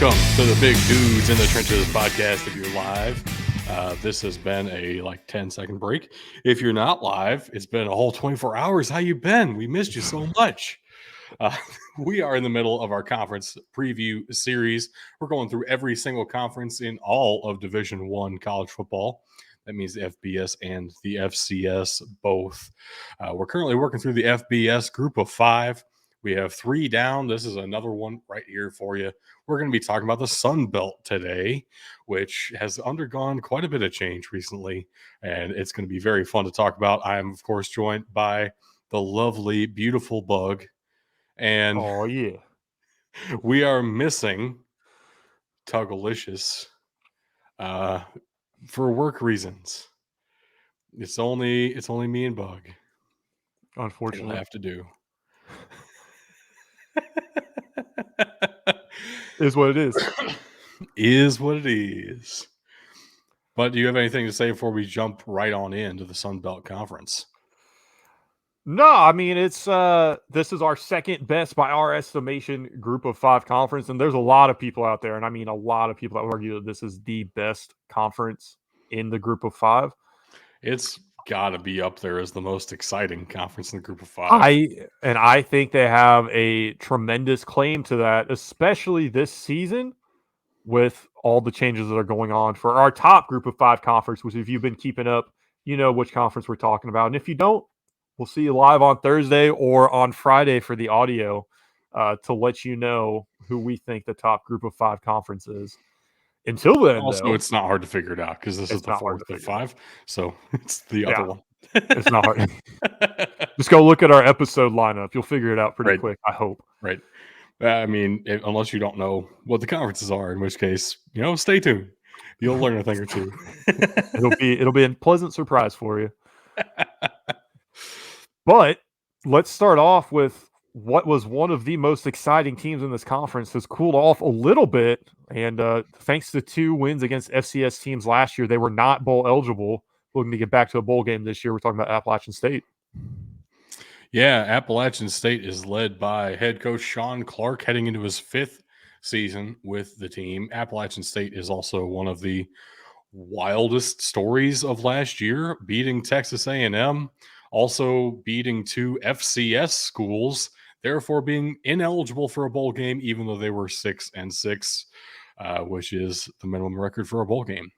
Welcome to the Big Dudes in the Trenches podcast. If you're live, this has been a 10-second break. If you're not live, it's been a whole 24 hours. How you been? We missed you so much. We are in the middle of our conference preview series. We're going through every single conference in all of Division I college football. That means the FBS and the FCS both. We're currently working through the FBS group of 5. We have 3 down. This is another one right here for you. We're going to be talking about the Sun Belt today, which has undergone quite a bit of change recently, and it's going to be very fun to talk about. I am, of course, joined by the lovely, beautiful Bug, and oh yeah, we are missing Tuggalicious for work reasons. It's only me and Bug. unfortunately, It'll have to do. is what it is. Is what it is. But do you have anything to say before we jump right on into the Sun Belt Conference? No, I mean it's this is our second best by our estimation group of 5 conference, and there's a lot of people out there, and I mean a lot of people that argue that this is the best conference in the group of 5. It's got to be up there as the most exciting conference in the group of 5. I think they have a tremendous claim to that, especially this season with all the changes that are going on for our top group of 5 conference, which if you've been keeping up, you know which conference we're talking about. And if you don't, we'll see you live on Thursday or on Friday for the audio to let you know who we think the top group of 5 conference is. Until then, also, though, it's not hard to figure it out because this is the 4th of 5, so it's the other one. It's not hard. Just go look at our episode lineup. You'll figure it out pretty quick, I hope. Right. I mean, unless you don't know what the conferences are, in which case, stay tuned. You'll learn a thing or two. It'll be a pleasant surprise for you. But let's start off with what was one of the most exciting teams in this conference has cooled off a little bit. And thanks to 2 wins against FCS teams last year, they were not bowl eligible. Looking to get back to a bowl game this year. We're talking about Appalachian State. Yeah, Appalachian State is led by head coach Sean Clark heading into his 5th season with the team. Appalachian State is also one of the wildest stories of last year, beating Texas A&M, also beating 2 FCS schools, therefore being ineligible for a bowl game, even though they were 6-6, which is the minimum record for a bowl game.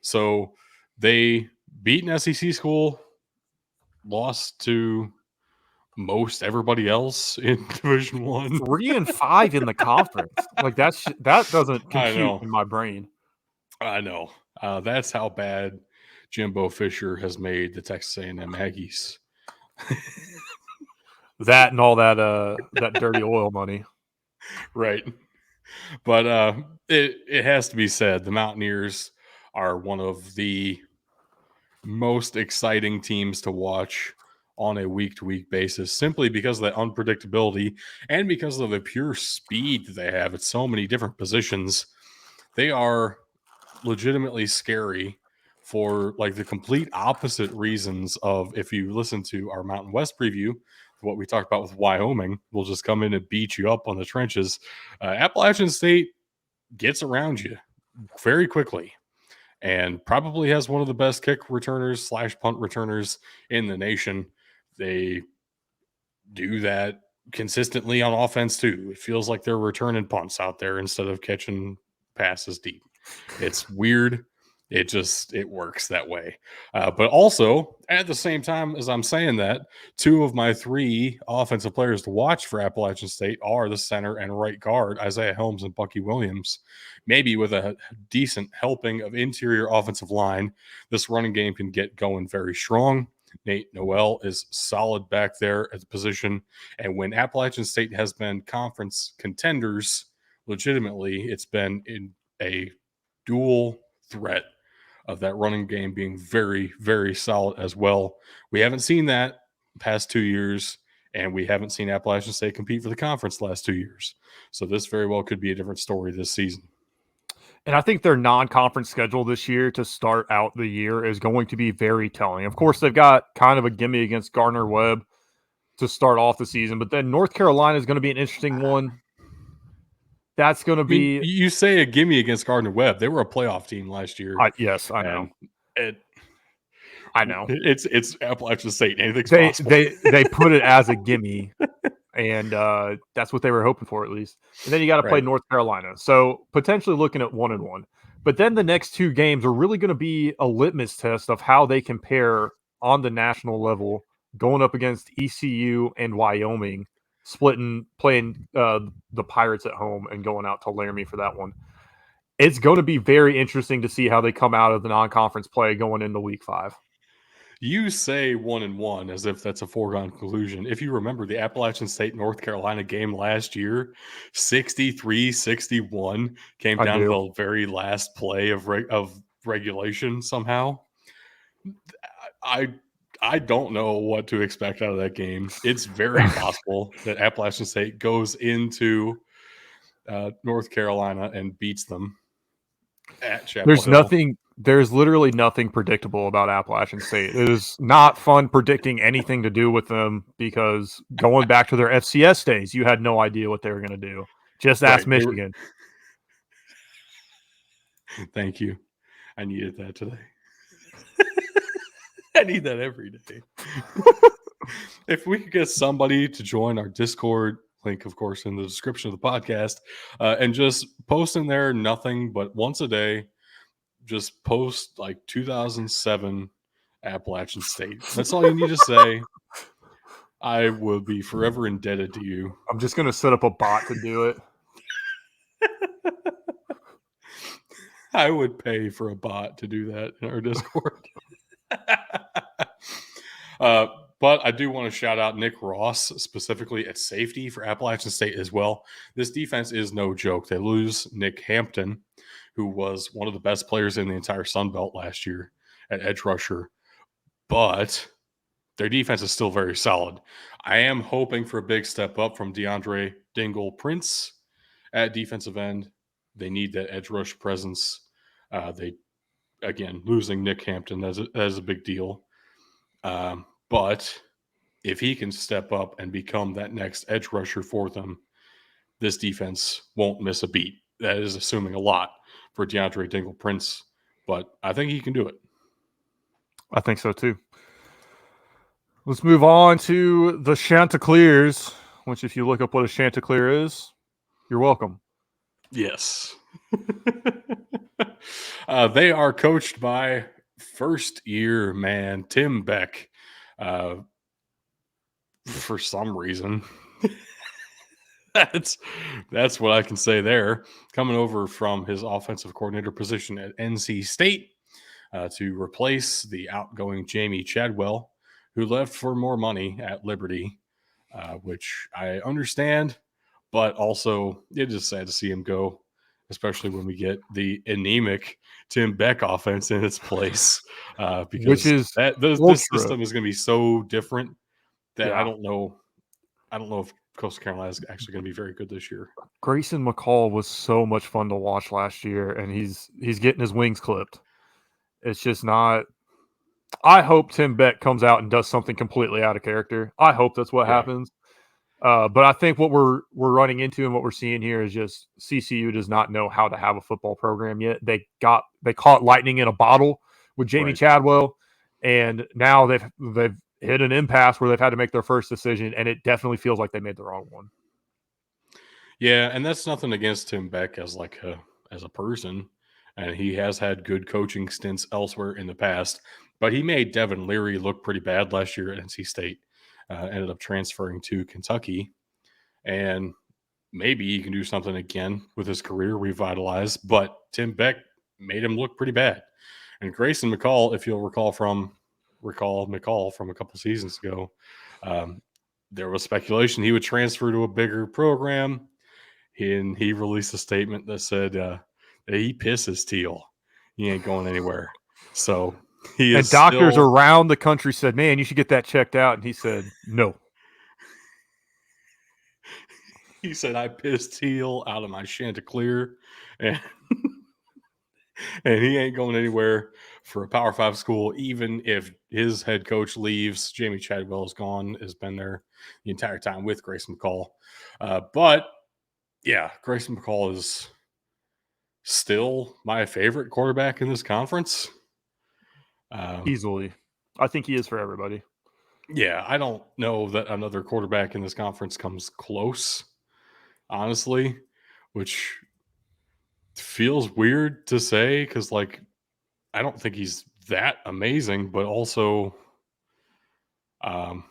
So they beat an SEC school, lost to most everybody else in Division 1. 3-5 in the conference. That doesn't compute in my brain. I know. That's how bad Jimbo Fisher has made the Texas A&M Aggies. That and all that dirty oil money. Right. But it has to be said, the Mountaineers are one of the most exciting teams to watch on a week-to-week basis, simply because of the unpredictability and because of the pure speed that they have at so many different positions. They are legitimately scary for the complete opposite reasons of, if you listen to our Mountain West preview, what we talked about with Wyoming, will just come in and beat you up on the trenches. Appalachian State gets around you very quickly and probably has one of the best kick returners / punt returners in the nation. They do that consistently on offense too. It feels like they're returning punts out there instead of catching passes deep. It's weird. It works that way. But also, at the same time as I'm saying that, 2 of my 3 offensive players to watch for Appalachian State are the center and right guard, Isaiah Helms and Bucky Williams. Maybe with a decent helping of interior offensive line, this running game can get going very strong. Nate Noel is solid back there at the position. And when Appalachian State has been conference contenders, legitimately, it's been in a dual threat of that running game being very, very solid as well. We haven't seen that past 2 years, and we haven't seen Appalachian State compete for the conference the last 2 years. So this very well could be a different story this season. And I think their non-conference schedule this year to start out the year is going to be very telling. Of course, they've got kind of a gimme against Gardner-Webb to start off the season, but then North Carolina is going to be an interesting one. That's going to I mean, be. you say a gimme against Gardner Webb. They were a playoff team last year. Yes, I know. And I know. it's Appalachian State. Anything's They possible. they put it as a gimme, and that's what they were hoping for at least. And then you got to play Right. North Carolina, so potentially looking at 1-1. But then the next two games are really going to be a litmus test of how they compare on the national level, going up against ECU and Wyoming, playing the Pirates at home and going out to Laramie for that one. It's going to be very interesting to see how they come out of the non-conference play going into Week 5. You say 1-1 as if that's a foregone conclusion. If you remember the Appalachian State North Carolina game last year, 63-61 came I down to do. the very last play of regulation somehow. I don't know what to expect out of that game. It's very possible that Appalachian State goes into North Carolina and beats them at Chapel Hill. There's literally nothing predictable about Appalachian State. It is not fun predicting anything to do with them because going back to their FCS days, you had no idea what they were going to do. Just ask Right. Michigan. Thank you. I needed that today. I need that every day. If we could get somebody to join our Discord, link, of course, in the description of the podcast, and just post in there nothing but once a day, just post like 2007 Appalachian State. That's all you need to say. I will be forever indebted to you. I'm just going to set up a bot to do it. I would pay for a bot to do that in our Discord. But I do want to shout out Nick Ross specifically at safety for Appalachian State as well. This defense is no joke. They lose Nick Hampton, who was one of the best players in the entire Sun Belt last year at edge rusher, but their defense is still very solid. I am hoping for a big step up from DeAndre Dingle Prince at defensive end. They need that edge rush presence. They again losing Nick Hampton that is a big deal. But if he can step up and become that next edge rusher for them, this defense won't miss a beat. That is assuming a lot for DeAndre Dingle Prince, but I think he can do it. I think so too. Let's move on to the Chanticleers, which if you look up what a Chanticleer is, you're welcome. Yes. They are coached by first-year man Tim Beck. For some reason, that's what I can say there. Coming over from his offensive coordinator position at NC State to replace the outgoing Jamie Chadwell, who left for more money at Liberty, which I understand, but also it's just sad to see him go, especially when we get the anemic Tim Beck offense in its place, because Which is this system is going to be so different that Yeah. I don't know if Coastal Carolina is actually going to be very good this year. Grayson McCall was so much fun to watch last year, and he's getting his wings clipped. It's just not. I hope Tim Beck comes out and does something completely out of character. I hope that's what happens. But I think what we're running into and what we're seeing here is just CCU does not know how to have a football program yet. They caught lightning in a bottle with Jamie Chadwell, and now they've hit an impasse where they've had to make their first decision, and it definitely feels like they made the wrong one. Yeah, and that's nothing against Tim Beck as a person, and he has had good coaching stints elsewhere in the past, but he made Devin Leary look pretty bad last year at NC State. Ended up transferring to Kentucky, and maybe he can do something again with his career revitalized, but Tim Beck made him look pretty bad. And Grayson McCall, if you'll recall McCall from a couple seasons ago, there was speculation he would transfer to a bigger program. And he released a statement that said that he pisses teal. He ain't going anywhere. So he is. And doctors around the country said, "Man, you should get that checked out." And he said, "No." He said, "I pissed teal out of my Chanticleer, and and he ain't going anywhere for a Power 5 school, even if his head coach leaves. Jamie Chadwell is gone, has been there the entire time with Grayson McCall. But Yeah, Grayson McCall is still my favorite quarterback in this conference. Easily. I think he is for everybody. Yeah, I don't know that another quarterback in this conference comes close, honestly, which feels weird to say because, like, I don't think he's that amazing, but also, um,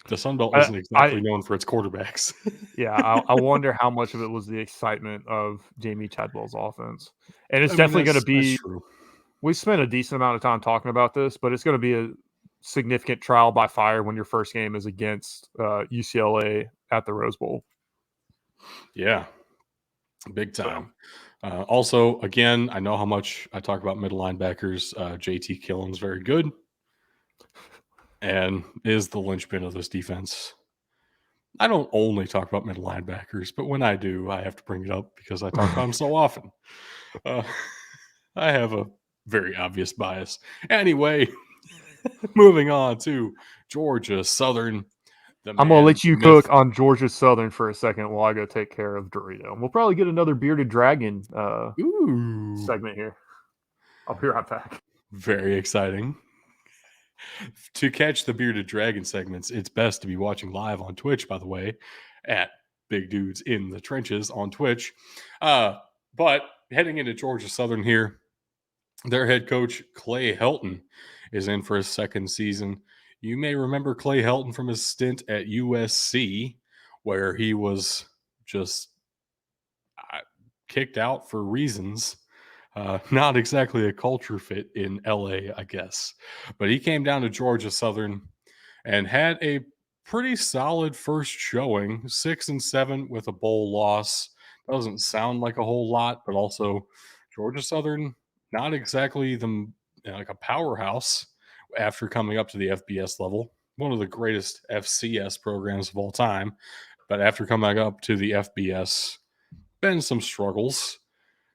the Sun Belt I isn't exactly I known for its quarterbacks. Yeah, I wonder how much of it was the excitement of Jamie Chadwell's offense. And it's I mean, definitely gonna that's be true. we spent a decent amount of time talking about this, but it's gonna be a significant trial by fire when your first game is against, UCLA at the Rose Bowl. Yeah, big So, time. Also, again, I know how much I talk about middle linebackers. JT Killen's very good and is the linchpin of this defense. I don't only talk about middle linebackers, but when I do, I have to bring it up because I talk about them so often. Uh, I have a very obvious bias. Anyway, moving on to Georgia Southern, the I'm gonna man, let the you myth. cook on Georgia Southern for a second while I go take care of Dorito. And we'll probably get another bearded dragon, Ooh, segment here. I'll be right back. very exciting. To catch the bearded dragon segments, it's best to be watching live on Twitch, by the way, at Big Dudes in the Trenches on Twitch. But heading into Georgia Southern here, their head coach, Clay Helton, is in for his second season. You may remember Clay Helton from his stint at USC, where he was just kicked out for reasons. Not exactly a culture fit in LA, I guess. But he came down to Georgia Southern and had a pretty solid first showing, 6-7 with a bowl loss. Doesn't sound like a whole lot, but also Georgia Southern, not exactly like a powerhouse after coming up to the FBS level. One of the greatest FCS programs of all time, but after coming up to the FBS, been some struggles.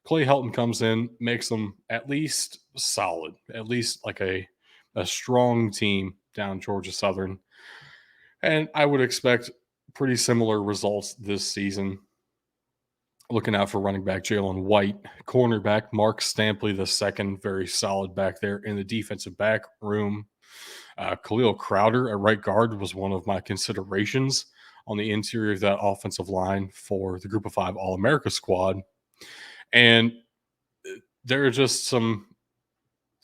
Clay Helton comes in, makes them at least solid, at least like a strong team down Georgia Southern. And I would expect pretty similar results this season. Looking out for running back Jalen White, cornerback Mark Stampley the second, very solid back there in the defensive back room. Khalil Crowder at right guard was one of my considerations on the interior of that offensive line for the Group of Five All America squad. And there are just some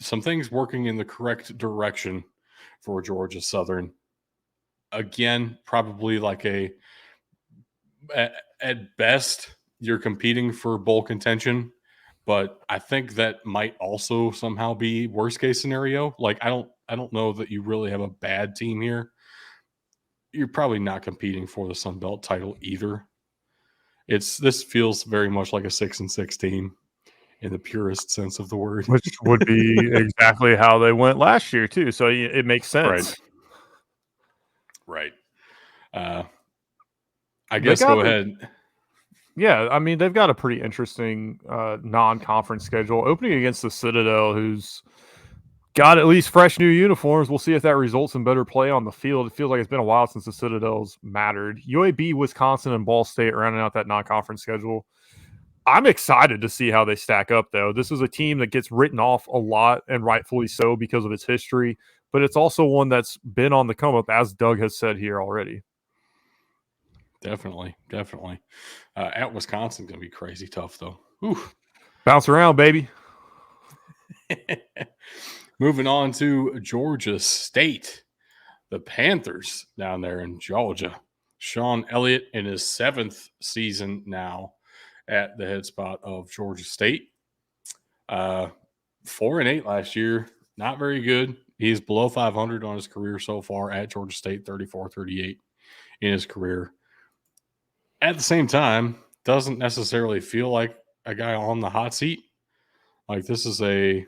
things working in the correct direction for Georgia Southern. Again, probably like at best you're competing for bowl contention, but I think that might also somehow be worst case scenario. Like I don't know that you really have a bad team here. You're probably not competing for the Sun Belt title either. This feels very much like a 6-6 team in the purest sense of the word. Which would be exactly how they went last year too, so it makes Right. sense. Right. Uh, I They guess got go ahead. Yeah, I mean, they've got a pretty interesting, non-conference schedule, opening against the Citadel, who's got at least fresh new uniforms. We'll see if that results in better play on the field. It feels like it's been a while since the Citadel's mattered. UAB, Wisconsin, and Ball State rounding out that non-conference schedule. I'm excited to see how they stack up, though. This is a team that gets written off a lot, and rightfully so because of its history, but it's also one that's been on the come up, as Doug has said here already. Definitely, definitely. At Wisconsin, going to be crazy tough though. Whew. Bounce around, baby. Moving on to Georgia State, the Panthers down there in Georgia. Sean Elliott in his 7th season now at the head spot of Georgia State. 4-8 last year, not very good. He's below 500 on his career so far at Georgia State, 34-38 in his career. At the same time, doesn't necessarily feel like a guy on the hot seat. Like this is a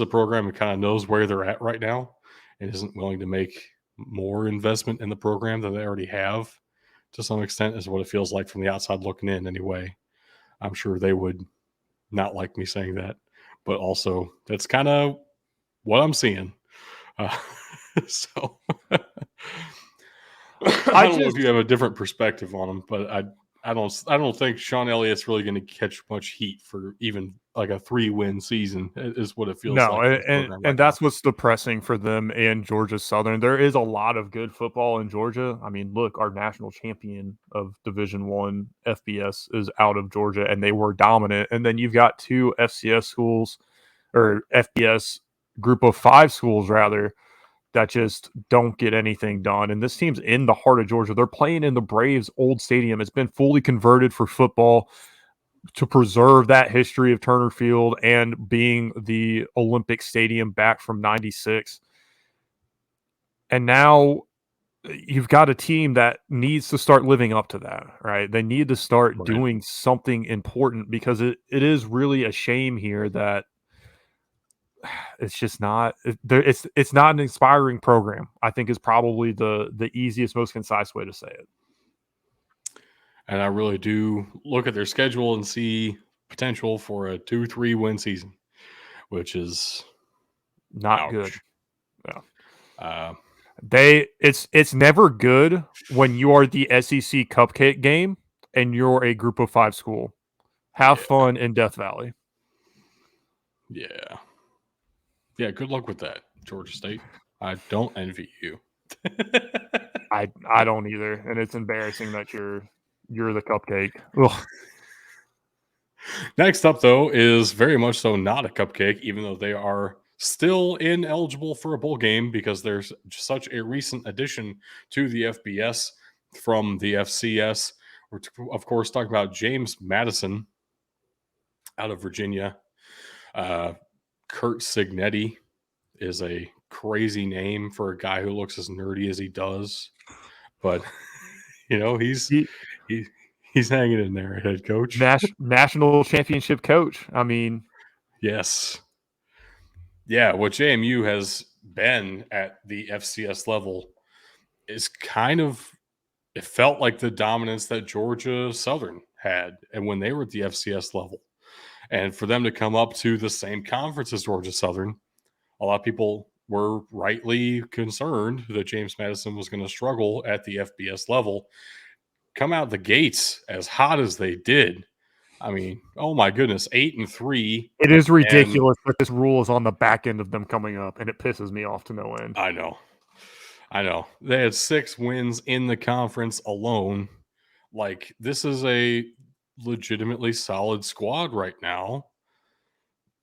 program that kind of knows where they're at right now and isn't willing to make more investment in the program than they already have to some extent, is what it feels like from the outside looking in anyway. I'm sure they would not like me saying that, but also that's kind of what I'm seeing. Uh, so I don't know if you have a different perspective on him, but I don't think Sean Elliott's really going to catch much heat for even like a 3-win season is what it feels No, like for this program right and now. that's what's depressing for them and Georgia Southern. There is a lot of good football in Georgia. I mean, look, our national champion of Division One FBS is out of Georgia, and they were dominant. And then you've got two FCS schools or FBS group of 5 schools rather that just don't get anything done. And this team's in the heart of Georgia. They're playing in the Braves' old stadium. It's been fully converted for football to preserve that history of Turner Field and being the Olympic Stadium back from 96. And now you've got a team that needs to start living up to that, right? They need to start Right. doing something important because it is really a shame here that it's just not it's not an inspiring program. I think is probably the easiest, most concise way to say it. And I really do look at their schedule and see potential for a 2-3 win season, which is Not good. ouch. Yeah. Uh, It's never good when you are the SEC cupcake game and you're a group of 5 school. Have yeah, fun in Death Valley. yeah, yeah. Good luck with that, Georgia State. I don't envy you. I don't either, and it's embarrassing that you're the cupcake. Ugh. Next up, though, is very much so not a cupcake, even though they are still ineligible for a bowl game because there's such a recent addition to the FBS from the FCS. We're, of course, talking about James Madison out of Virginia. Kurt Signetti is a crazy name for a guy who looks as nerdy as he does, but he's He, he, he's hanging in there, head coach. national championship coach. I mean, Yes. Yeah, what JMU has been at the FCS level is kind of it felt like the dominance that Georgia Southern had and when they were at the FCS level. And for them to come up to the same conference as Georgia Southern, a lot of people were rightly concerned that James Madison was going to struggle at the FBS level. Come out the gates as hot as they did. I mean, oh my goodness, 8-3. it is And ridiculous that this rule is on the back end of them coming up, and it pisses me off to no end. I know. They had 6 wins in the conference alone. Like, this is a legitimately solid squad right now.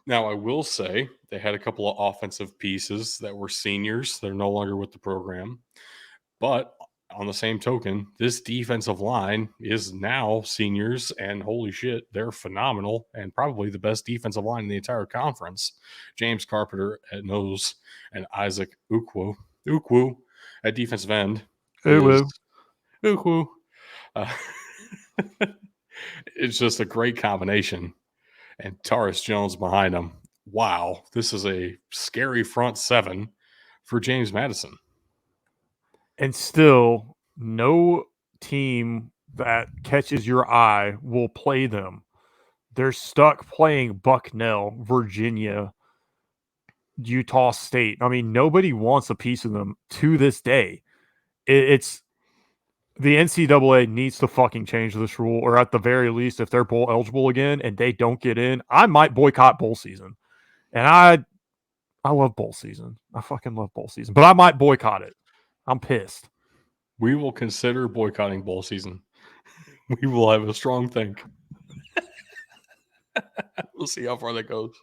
Now, I will say they had a couple of offensive pieces that were seniors. They're no longer with the program. But on the same token, this defensive line is now seniors, and holy shit, they're phenomenal and probably the best defensive line in the entire conference. James Carpenter at nose and Isaac Ukwu at defensive end is Ooh, Ukwu. Uh, it's just a great combination. And Taurus Jones behind him. Wow, this is a scary front 7 for James Madison. and still, no team that catches your eye will play them. They're stuck playing Bucknell, Virginia, Utah State. I mean, nobody wants a piece of them to this day. It's the NCAA needs to fucking change this rule, or at the very least, if they're bowl eligible again and they don't get in, I might boycott bowl season. And I love bowl season. I fucking love bowl season, but I might boycott it. I'm pissed. We will consider boycotting bowl season. We will have a strong think. We'll see how far that goes.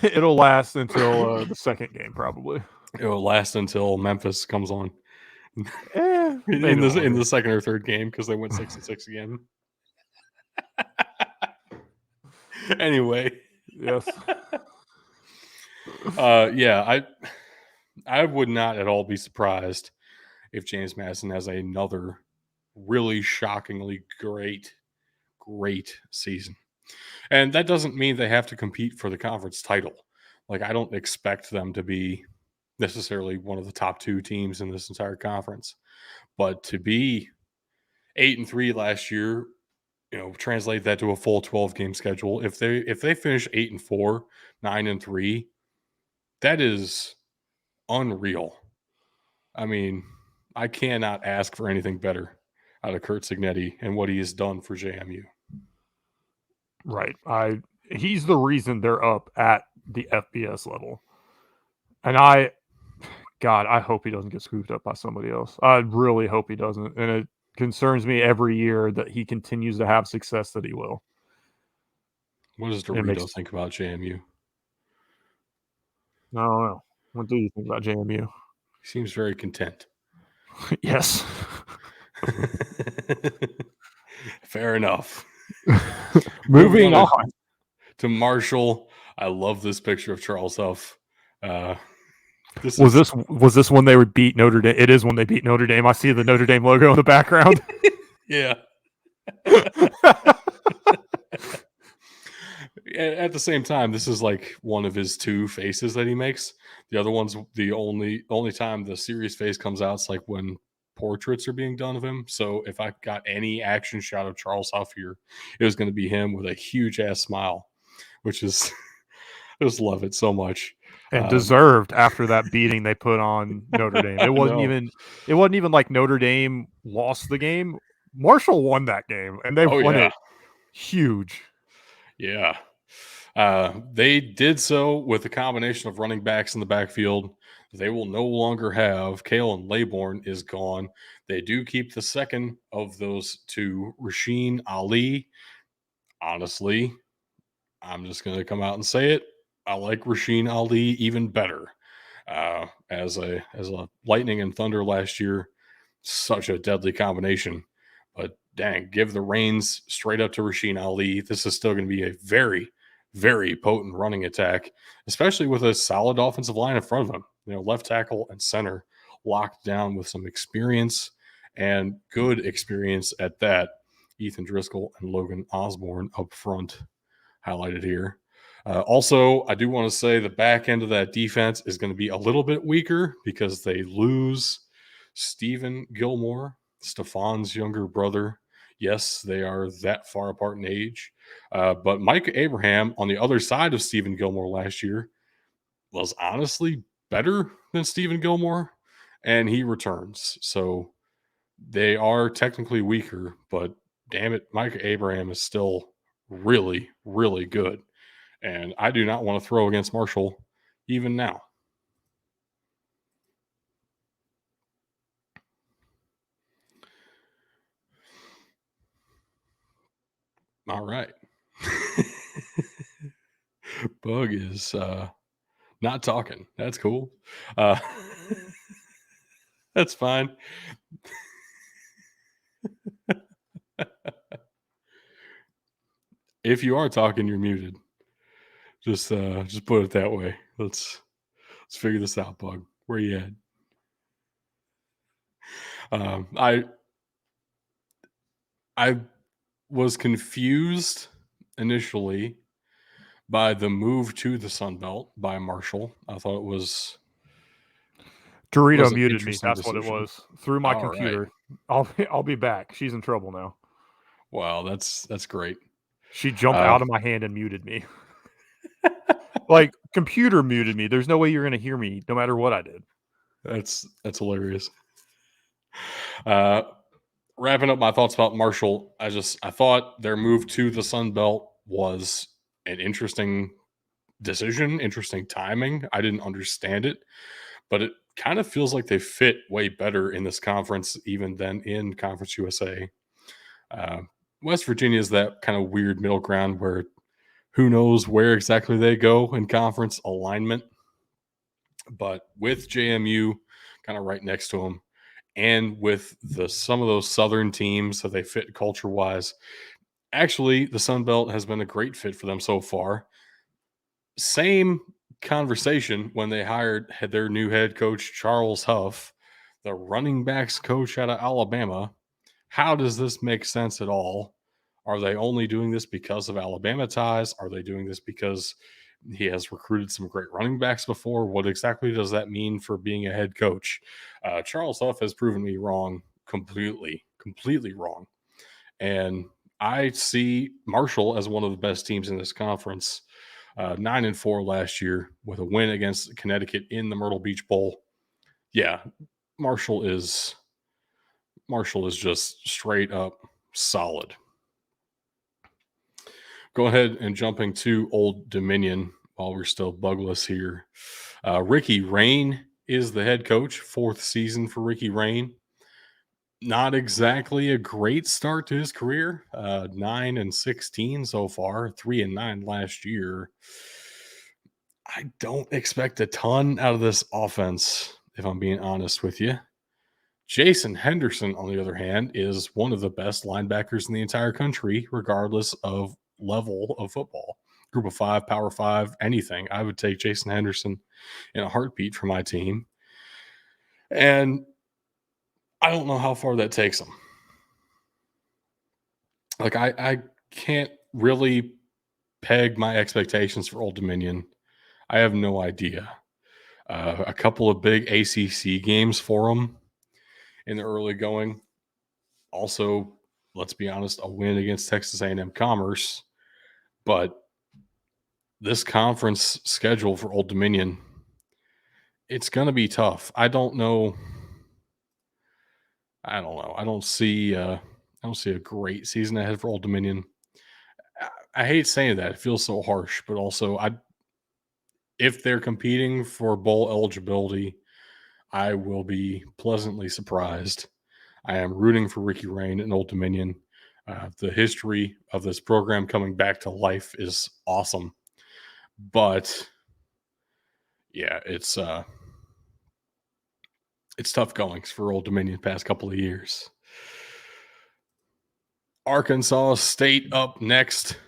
It'll last until the second game, probably. It will last until Memphis comes on Maybe in longer. the second or third game because they went 6-6 again. Anyway, Yes. yeah, I would not at all be surprised if James Madison has another really shockingly great season. And that doesn't mean they have to compete for the conference title. Like, I don't expect them to be necessarily one of the top 2 teams in this entire conference. But to be 8-3 last year, translate that to a full 12 game schedule. If they finish 8-4, 9-3, that is unreal. I mean, I cannot ask for anything better out of Kurt Signetti and what he has done for JMU. Right. He's the reason they're up at the FBS level. And God, I hope he doesn't get scooped up by somebody else. I really hope he doesn't. And it concerns me every year that he continues to have success that he will. What does Dorito think about JMU? I don't know. What do you think about JMU? He seems very content. Yes. Fair enough. Moving on to Marshall. I love this picture of Charles Huff. Was this when they would beat Notre Dame? It is when they beat Notre Dame. I see the Notre Dame logo in the background. Yeah. At the same time, this is like one of his two faces that he makes. The other one's the only time the serious face comes out. It's like when portraits are being done of him. So if I got any action shot of Charles Huff here, it was going to be him with a huge ass smile, which is I just love it so much. And deserved after that beating they put on Notre Dame. It wasn't even like Notre Dame lost the game. Marshall won that game, and they won it huge. Yeah. They did so with a combination of running backs in the backfield. They will no longer have Kalen Laybourne is gone. They do keep the second of those two, Rasheen Ali. Honestly, I'm just going to come out and say it. I like Rasheen Ali even better. As a lightning and thunder last year, such a deadly combination. But dang, give the reins straight up to Rasheen Ali. This is still going to be a very, very potent running attack, especially with a solid offensive line in front of him. Left tackle and center locked down with some experience and good experience at that. Ethan Driscoll and Logan Osborne up front, highlighted here. Also, I do want to say the back end of that defense is going to be a little bit weaker because they lose Stephen Gilmore, Stefan's younger brother. Yes, they are that far apart in age. But Mike Abraham on the other side of Stephen Gilmore last year was honestly better than Stephen Gilmore, and he returns. So they are technically weaker, but damn it, Mike Abraham is still really, really good. And I do not want to throw against Marshall even now. All right. Bug is not talking. That's cool. That's fine. If you are talking, you're muted. Just put it that way. Let's figure this out, Bug. Where you at? I was confused initially by the move to the Sun Belt by Marshall. I thought it was Dorito muted me. That's decision. What it was. Through my computer. Right. I'll be back. She's in trouble now. Wow, that's great. She jumped out of my hand and muted me. Like computer muted me. There's no way you're gonna hear me, no matter what I did. That's hilarious. Wrapping up my thoughts about Marshall, I thought their move to the Sun Belt was an interesting decision, interesting timing. I didn't understand it, but it kind of feels like they fit way better in this conference even than in Conference USA. West Virginia is that kind of weird middle ground where who knows where exactly they go in conference alignment. But with JMU kind of right next to them, and with some of those Southern teams that they fit culture-wise, actually, the Sun Belt has been a great fit for them so far. Same conversation when they hired their new head coach, Charles Huff, the running backs coach out of Alabama. How does this make sense at all? Are they only doing this because of Alabama ties? Are they doing this because he has recruited some great running backs before? What exactly does that mean for being a head coach? Charles Huff has proven me wrong, completely wrong. And I see Marshall as one of the best teams in this conference. 9-4 last year with a win against Connecticut in the Myrtle Beach Bowl. Yeah, Marshall is Marshall is just straight up solid. Go ahead and jumping to Old Dominion while we're still bugless here. Ricky Rain is the head coach, 4th season for Ricky Rain. Not exactly a great start to his career. 9-16 so far, 3-9 last year. I don't expect a ton out of this offense, if I'm being honest with you. Jason Henderson, on the other hand, is one of the best linebackers in the entire country, regardless of level of football. Group of 5, Power 5, anything. I would take Jason Henderson in a heartbeat for my team. And I don't know how far that takes him. Like, I can't really peg my expectations for Old Dominion. I have no idea. A couple of big ACC games for them in the early going. Also, let's be honest, a win against Texas A&M Commerce. But this conference schedule for Old Dominion, it's going to be tough. I don't know. I don't see a great season ahead for Old Dominion. I hate saying that. It feels so harsh, but also if they're competing for bowl eligibility, I will be pleasantly surprised. I am rooting for Ricky Rain and Old Dominion. The history of this program coming back to life is awesome. But yeah, it's tough goings for Old Dominion the past couple of years. Arkansas State up next.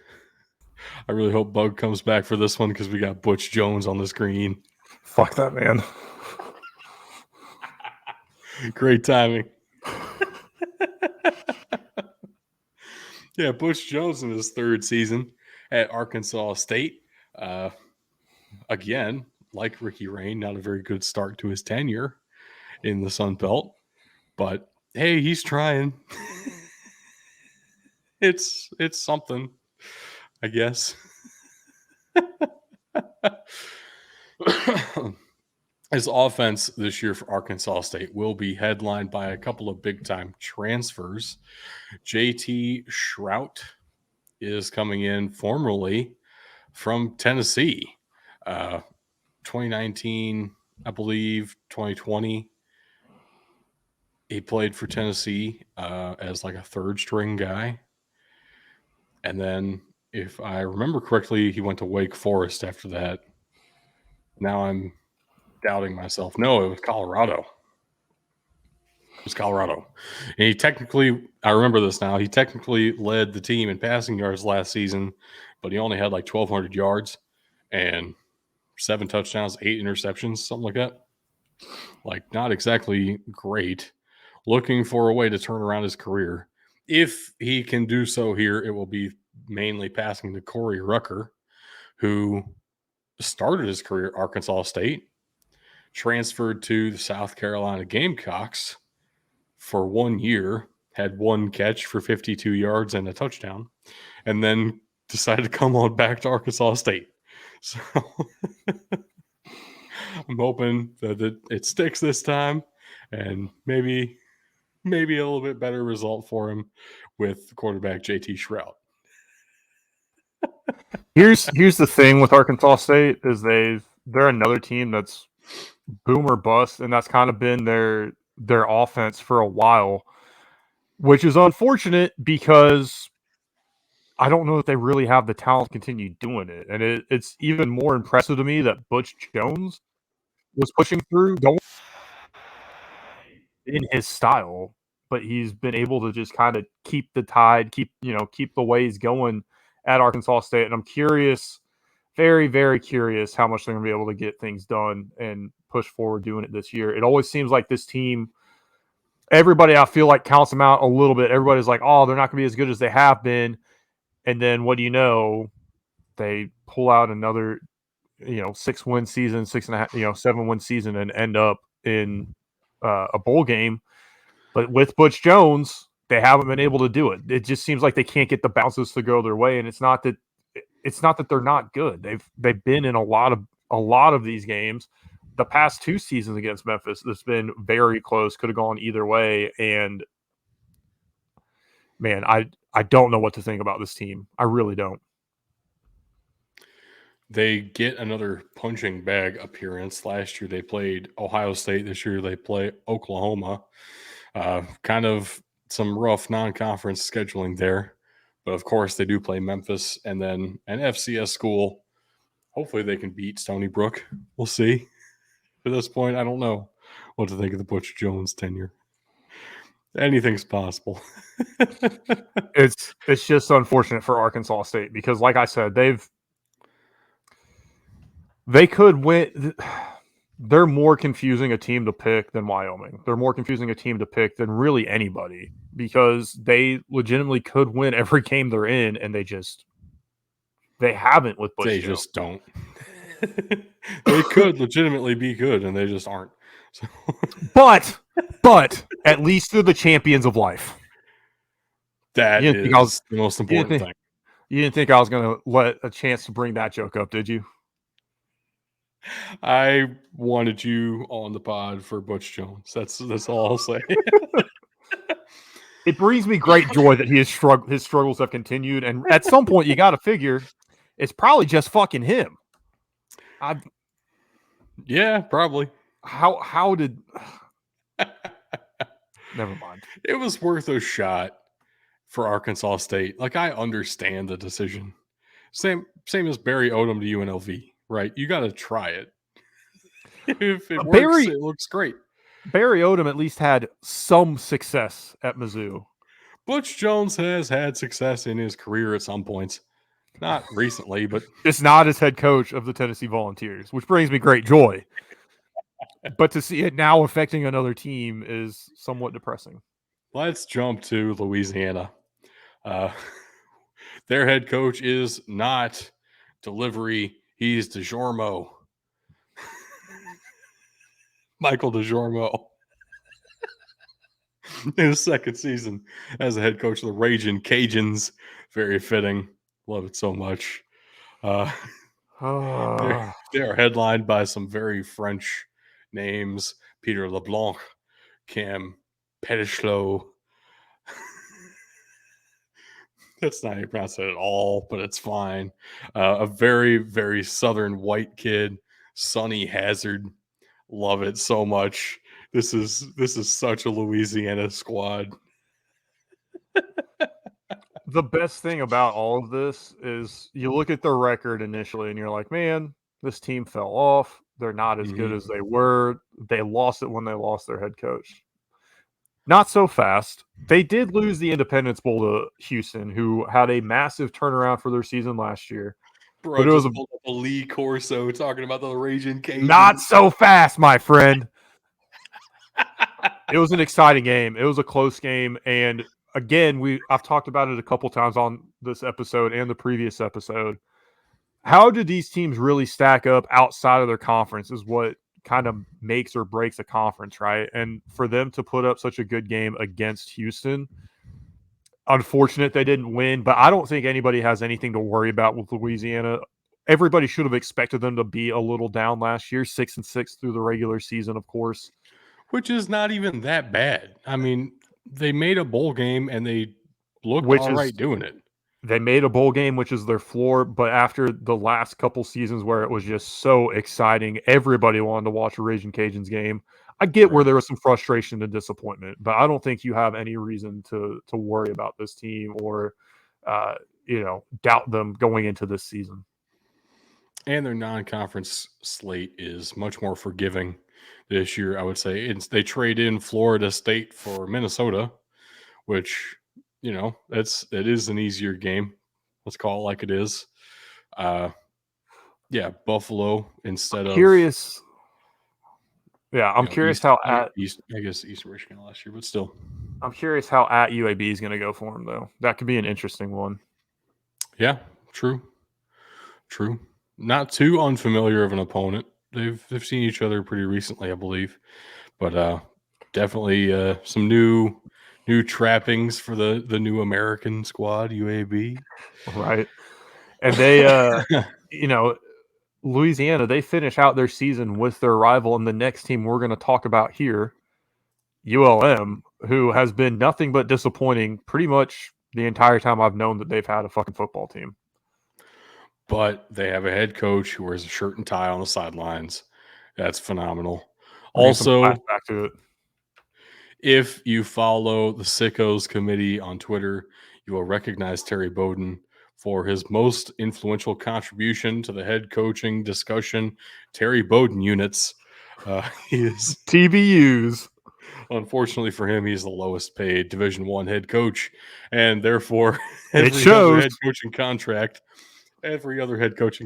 I really hope Bug comes back for this one because we got Butch Jones on the screen. Fuck that man. Great timing. Yeah, Butch Jones in his 3rd season at Arkansas State. Again, like Ricky Rain, not a very good start to his tenure in the Sun Belt. But hey, he's trying. It's something, I guess. His offense this year for Arkansas State will be headlined by a couple of big-time transfers. JT Shrout is coming in formerly from Tennessee. 2019, I believe, 2020, he played for Tennessee as like a 3rd-string guy. And then, if I remember correctly, he went to Wake Forest after that. Now I'm doubting myself. No, it was Colorado. And he technically, I remember this now, he technically led the team in passing yards last season, but he only had like 1,200 yards and 7 touchdowns, 8 interceptions, something like that. Like, not exactly great. Looking for a way to turn around his career. If he can do so here, it will be mainly passing to Corey Rucker, who started his career at Arkansas State, transferred to the South Carolina Gamecocks for 1 year, had 1 catch for 52 yards and a touchdown, and then decided to come on back to Arkansas State. So I'm hoping that it sticks this time, and maybe a little bit better result for him with quarterback JT Shrout. Here's the thing with Arkansas State is they're another team that's boom or bust, and that's kind of been their offense for a while, which is unfortunate because I don't know that they really have the talent to continue doing it. And it's even more impressive to me that Butch Jones was pushing through in his style, but he's been able to just kind of keep the tide, keep the ways going at Arkansas State. And I'm curious, very, very curious how much they're going to be able to get things done and push forward doing it this year. It always seems like this team, everybody I feel like counts them out a little bit. Everybody's like, oh, they're not going to be as good as they have been. And then what do you know? They pull out another, 6-win season, 6.5, 7-win season, and end up in a bowl game. But with Butch Jones, they haven't been able to do it. It just seems like they can't get the bounces to go their way. And it's not that they're not good. They've been in a lot of these games. The past 2 seasons against Memphis, it's been very close. Could have gone either way, and man, I don't know what to think about this team. I really don't. They get another punching bag appearance. Last year they played Ohio State. This year they play Oklahoma. Kind of some rough non-conference scheduling there, but of course they do play Memphis and then an FCS school. Hopefully they can beat Stony Brook. We'll see. At this point, I don't know what to think of the Butch Jones tenure. Anything's possible. It's just unfortunate for Arkansas State because, like I said, they could win. They're more confusing a team to pick than Wyoming. They're more confusing a team to pick than really anybody because they legitimately could win every game they're in, and they haven't with Butch They Jones. just don't. They could legitimately be good, and they just aren't. So. But at least they're the champions of life. That is the most important thing. You didn't think I was going to let a chance to bring that joke up, did you? I wanted you on the pod for Butch Jones. That's all I'll say. It brings me great joy that his struggles have continued, and at some point you got to figure it's probably just fucking him. Yeah, probably. How did? Never mind. It was worth a shot for Arkansas State. Like, I understand the decision. Same as Barry Odom to UNLV, right? You got to try it. If it works, it looks great. Barry Odom at least had some success at Mizzou. Butch Jones has had success in his career at some points. Not recently, but it's not as head coach of the Tennessee Volunteers, which brings me great joy. But to see it now affecting another team is somewhat depressing. Let's jump to Louisiana. Their head coach is not delivery. He's DeJormo. Michael DeJormo. In his second season as a head coach of the Raging Cajuns. Very fitting. Love it so much. They are headlined by some very French names. Peter LeBlanc, Cam Petitchelot. That's not how you pronounce it at all, but it's fine. A very, very southern white kid, Sonny Hazard. Love it so much. This is such a Louisiana squad. The best thing about all of this is you look at their record initially and you're like, man, this team fell off. They're not as good as they were. They lost it when they lost their head coach. Not so fast. They did lose the Independence Bowl to Houston, who had a massive turnaround for their season last year. Bro, but it was a Lee Corso talking about the Raging Cajuns. Not so fast, my friend. It was an exciting game. It was a close game, and again, I've talked about it a couple times on this episode and the previous episode. How do these teams really stack up outside of their conference is what kind of makes or breaks a conference, right? And for them to put up such a good game against Houston, unfortunate they didn't win, but I don't think anybody has anything to worry about with Louisiana. Everybody should have expected them to be a little down last year, 6-6 through the regular season, of course. Which is not even that bad. I mean, they made a bowl game and they looked all right doing it. They made a bowl game, which is their floor, but after the last couple seasons where it was just so exciting, everybody wanted to watch a Raging Cajuns game. I get where there was some frustration and disappointment, but I don't think you have any reason to worry about this team or doubt them going into this season. And their non-conference slate is much more forgiving this year, I would say. They trade in Florida State for Minnesota, which, it is an easier game. Let's call it like it is. Buffalo instead of curious. Yeah, I'm curious how I guess Eastern Michigan last year, but still. I'm curious how at UAB is going to go for them, though. That could be an interesting one. Yeah, true. Not too unfamiliar of an opponent. They've seen each other pretty recently, I believe, but definitely some new trappings for the new American squad, UAB. Right, and they, Louisiana, they finish out their season with their rival, and the next team we're going to talk about here ULM, who has been nothing but disappointing pretty much the entire time I've known that they've had a fucking football team. But they have a head coach who wears a shirt and tie on the sidelines. That's phenomenal. Bring some class Also, back to it. if you follow the Sickos Committee on Twitter, you will recognize Terry Bowden for his most influential contribution to the head coaching discussion, Terry Bowden units. He is TBUs. Unfortunately for him, he's the lowest paid Division One head coach, and therefore It every other shows. head coaching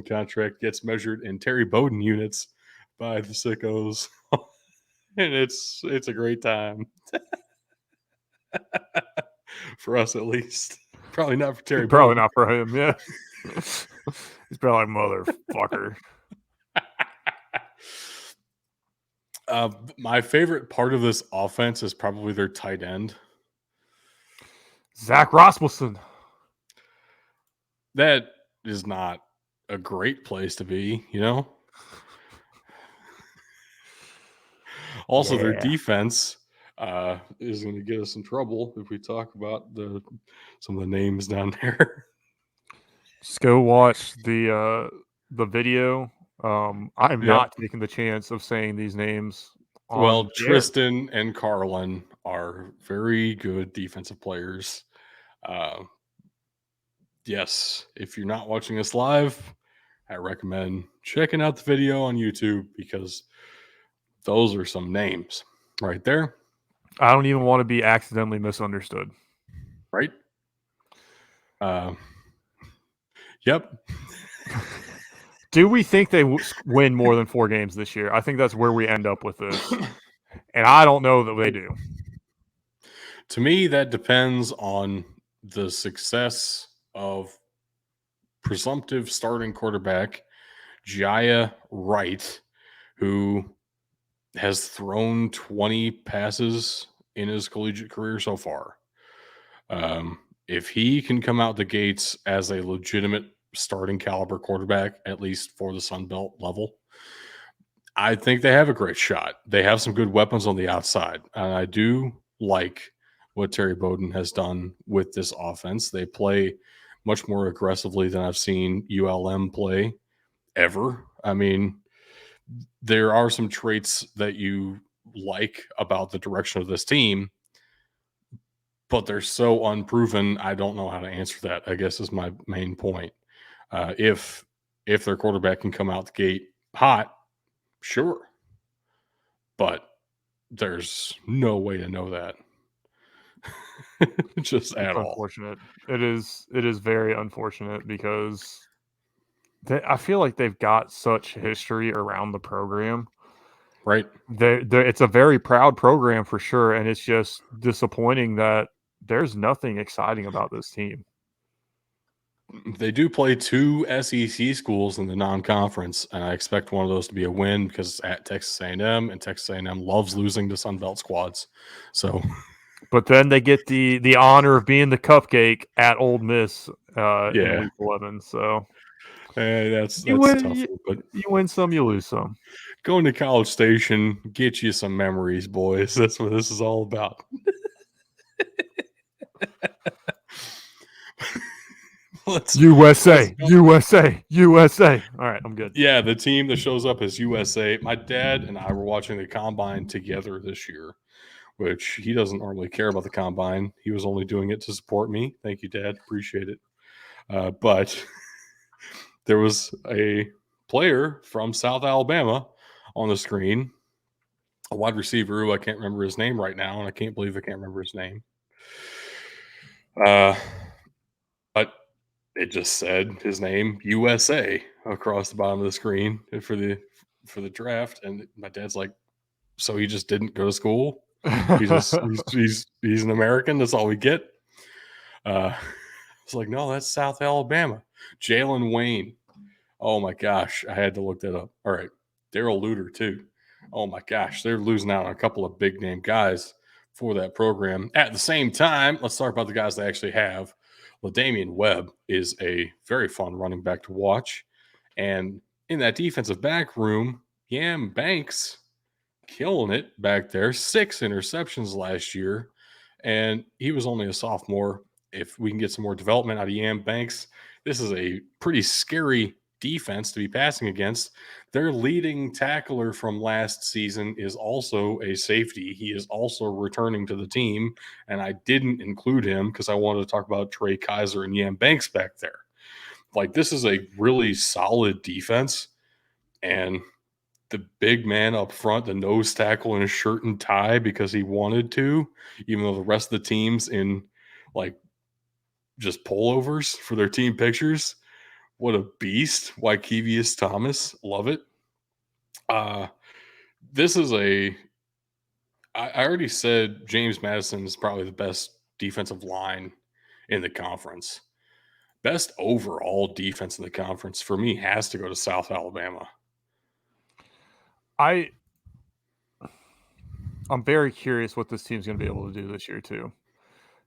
contract gets measured in Terry Bowden units by the Sickos, and it's a great time for us at least. Probably not for Terry Probably Bowden. not for him, yeah. He's probably like, motherfucker. My favorite part of this offense is probably their tight end. Zach Rasmussen. That is not a great place to be, you know? Also, their defense is going to get us in trouble if we talk about some of the names down there. Just go watch the video. I'm not taking the chance of saying these names. Well, On Tristan and Carlin are very good defensive players. Yes, if you're not watching us live, I recommend checking out the video on YouTube because those are some names right there. I don't even want to be accidentally misunderstood. Right? Yep. Do we think they win more than 4 games this year? I think that's where we end up with this. And I don't know that they do. To me, that depends on the success of presumptive starting quarterback Jaya Wright, who has thrown 20 passes in his collegiate career so far. If he can come out the gates as a legitimate starting caliber quarterback, at least for the Sun Belt level, I think they have a great shot. They have some good weapons on the outside. And I do like what Terry Bowden has done with this offense. They play much more aggressively than I've seen ULM play ever. I mean, there are some traits that you like about the direction of this team, but they're so unproven. I don't know how to answer that, I guess, is my main point. If their quarterback can come out the gate hot, sure. But there's no way to know that. Just at all. Unfortunate. It is very unfortunate because I feel like they've got such history around the program. Right. It's a very proud program for sure, and it's just disappointing that there's nothing exciting about this team. They do play 2 SEC schools in the non-conference, and I expect one of those to be a win because at Texas A&M, and Texas A&M loves losing to Sun Belt squads. So, but then they get the honor of being the cupcake at Ole Miss in Week 11. So that's you tough. But you win some, you lose some. Going to College Station get you some memories, boys. That's what this is all about. USA. All right, I'm good. Yeah, the team that shows up is USA. My dad and I were watching the combine together this year, which he doesn't normally care about the combine. He was only doing it to support me. Thank you, Dad. Appreciate it. But there was a player from South Alabama on the screen, a wide receiver who I can't remember his name right now, and I can't believe I can't remember his name. But it just said his name, USA, across the bottom of the screen for the draft. And my dad's like, so he just didn't go to school? He's an American. That's all we get. It's like, no, that's South Alabama. Jalen Wayne. Oh my gosh, I had to look that up. All right, Daryl Luter too. Oh my gosh, they're losing out on a couple of big name guys for that program. At the same time, let's talk about the guys they actually have. LaDamian Webb is a very fun running back to watch, and in that defensive back room, Yam Banks killing it back there. 6 interceptions last year, and he was only a sophomore. If we can get some more development out of Yam Banks, this is a pretty scary defense to be passing against. Their leading tackler from last season is also a safety. He is also returning to the team, and I didn't include him because I wanted to talk about Trey Kaiser and Yam Banks back there. Like, this is a really solid defense, and the big man up front, the nose tackle in a shirt and tie because he wanted to, even though the rest of the team's in like just pullovers for their team pictures. What a beast. Wykevius Thomas. Love it. This is I already said James Madison is probably the best defensive line in the conference. Best overall defense in the conference for me has to go to South Alabama. I'm very curious what this team's going to be able to do this year too,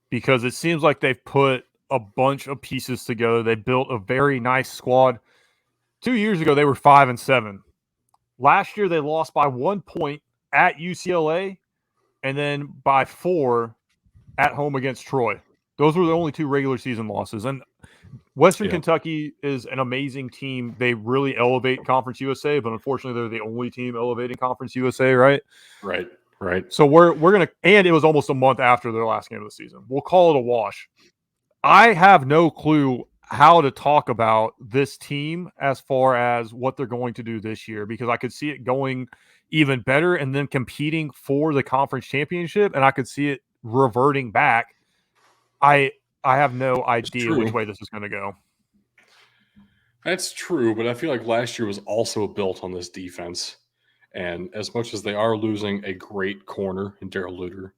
because it seems like they've put a bunch of pieces together. They built a very nice squad. 2 years ago, they were 5-7. Last year, they lost by 1 point at UCLA, and then by 4 at home against Troy. Those were the only 2 regular season losses. And Western Kentucky is an amazing team. They really elevate Conference USA, but unfortunately, they're the only team elevating Conference USA, right? Right. So we're gonna, and it was almost a month after their last game of the season. We'll call it a wash. I have no clue how to talk about this team as far as what they're going to do this year, because I could see it going even better and then competing for the conference championship, and I could see it reverting back. I have no idea which way this is going to go. That's true, but I feel like last year was also built on this defense. And as much as they are losing a great corner in Darrell Luter,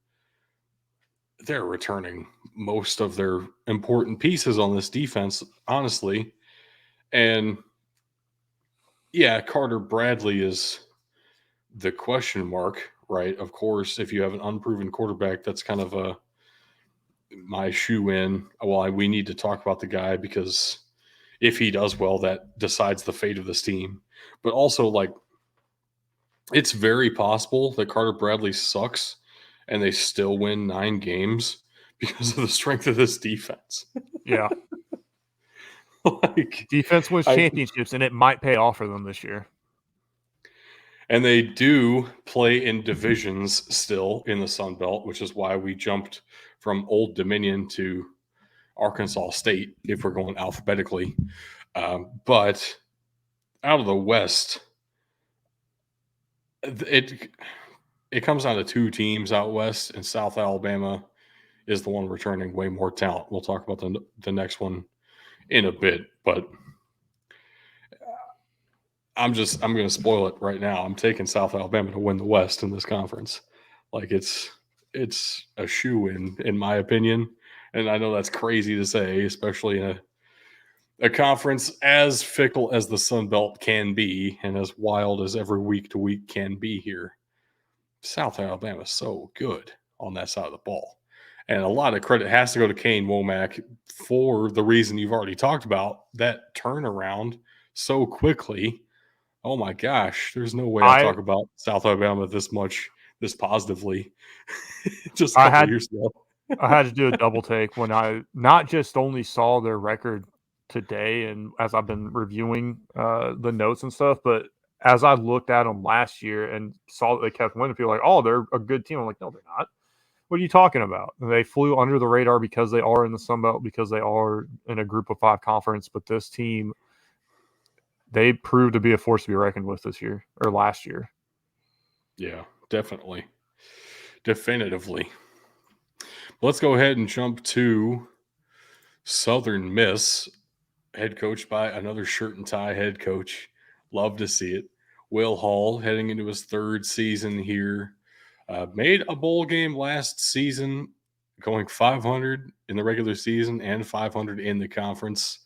they're returning most of their important pieces on this defense, honestly. And yeah, Carter Bradley is the question mark, right? Of course, if you have an unproven quarterback, that's kind of my shoe in. Well, we need to talk about the guy because if he does well, that decides the fate of this team. But also, like, it's very possible that Carter Bradley sucks and they still win 9 games because of the strength of this defense. Yeah. Like, defense wins championships, and it might pay off for them this year. And they do play in divisions still in the Sun Belt, which is why we jumped from Old Dominion to Arkansas State if we're going alphabetically. But out of the West, it comes down to 2 teams out West, and South Alabama is the one returning way more talent. We'll talk about the next one in a bit, but I'm going to spoil it right now. I'm taking South Alabama to win the West in this conference. Like, it's a shoe in my opinion. And I know that's crazy to say, especially in a conference as fickle as the Sun Belt can be and as wild as every week to week can be here. South Alabama is so good on that side of the ball. And a lot of credit has to go to Kane Womack for the reason you've already talked about, that turnaround so quickly. Oh my gosh, there's no way I talk about South Alabama this positively just a couple years ago. I had to do a double take when I not just only saw their record today and as I've been reviewing the notes and stuff, but as I looked at them last year and saw that they kept winning, feel like, oh, they're a good team. I'm like, no, they're not. What are you talking about? And they flew under the radar because they are in the Sun Belt, because they are in a group of 5 conference. But this team, they proved to be a force to be reckoned with this year or last year. Yeah, definitely. Definitively. Let's go ahead and jump to Southern Miss, head coached by another shirt and tie head coach. Love to see it. Will Hall heading into his 3rd season here. Made a bowl game last season, going 500 in the regular season and 500 in the conference.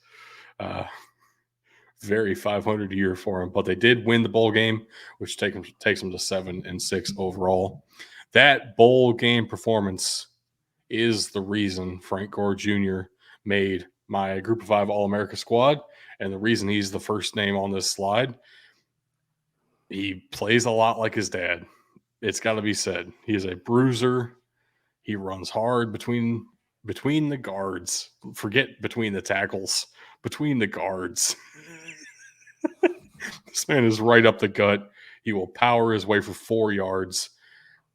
Very 500 year for him, but they did win the bowl game, which takes them to 7-6 overall. That bowl game performance is the reason Frank Gore Jr. made my Group of 5 All-America squad, and the reason he's the first name on this slide. He plays a lot like his dad. it's got to be said. He is a bruiser. He runs hard between the guards. Forget between the tackles. Between the guards. This man is right up the gut. He will power his way for 4 yards,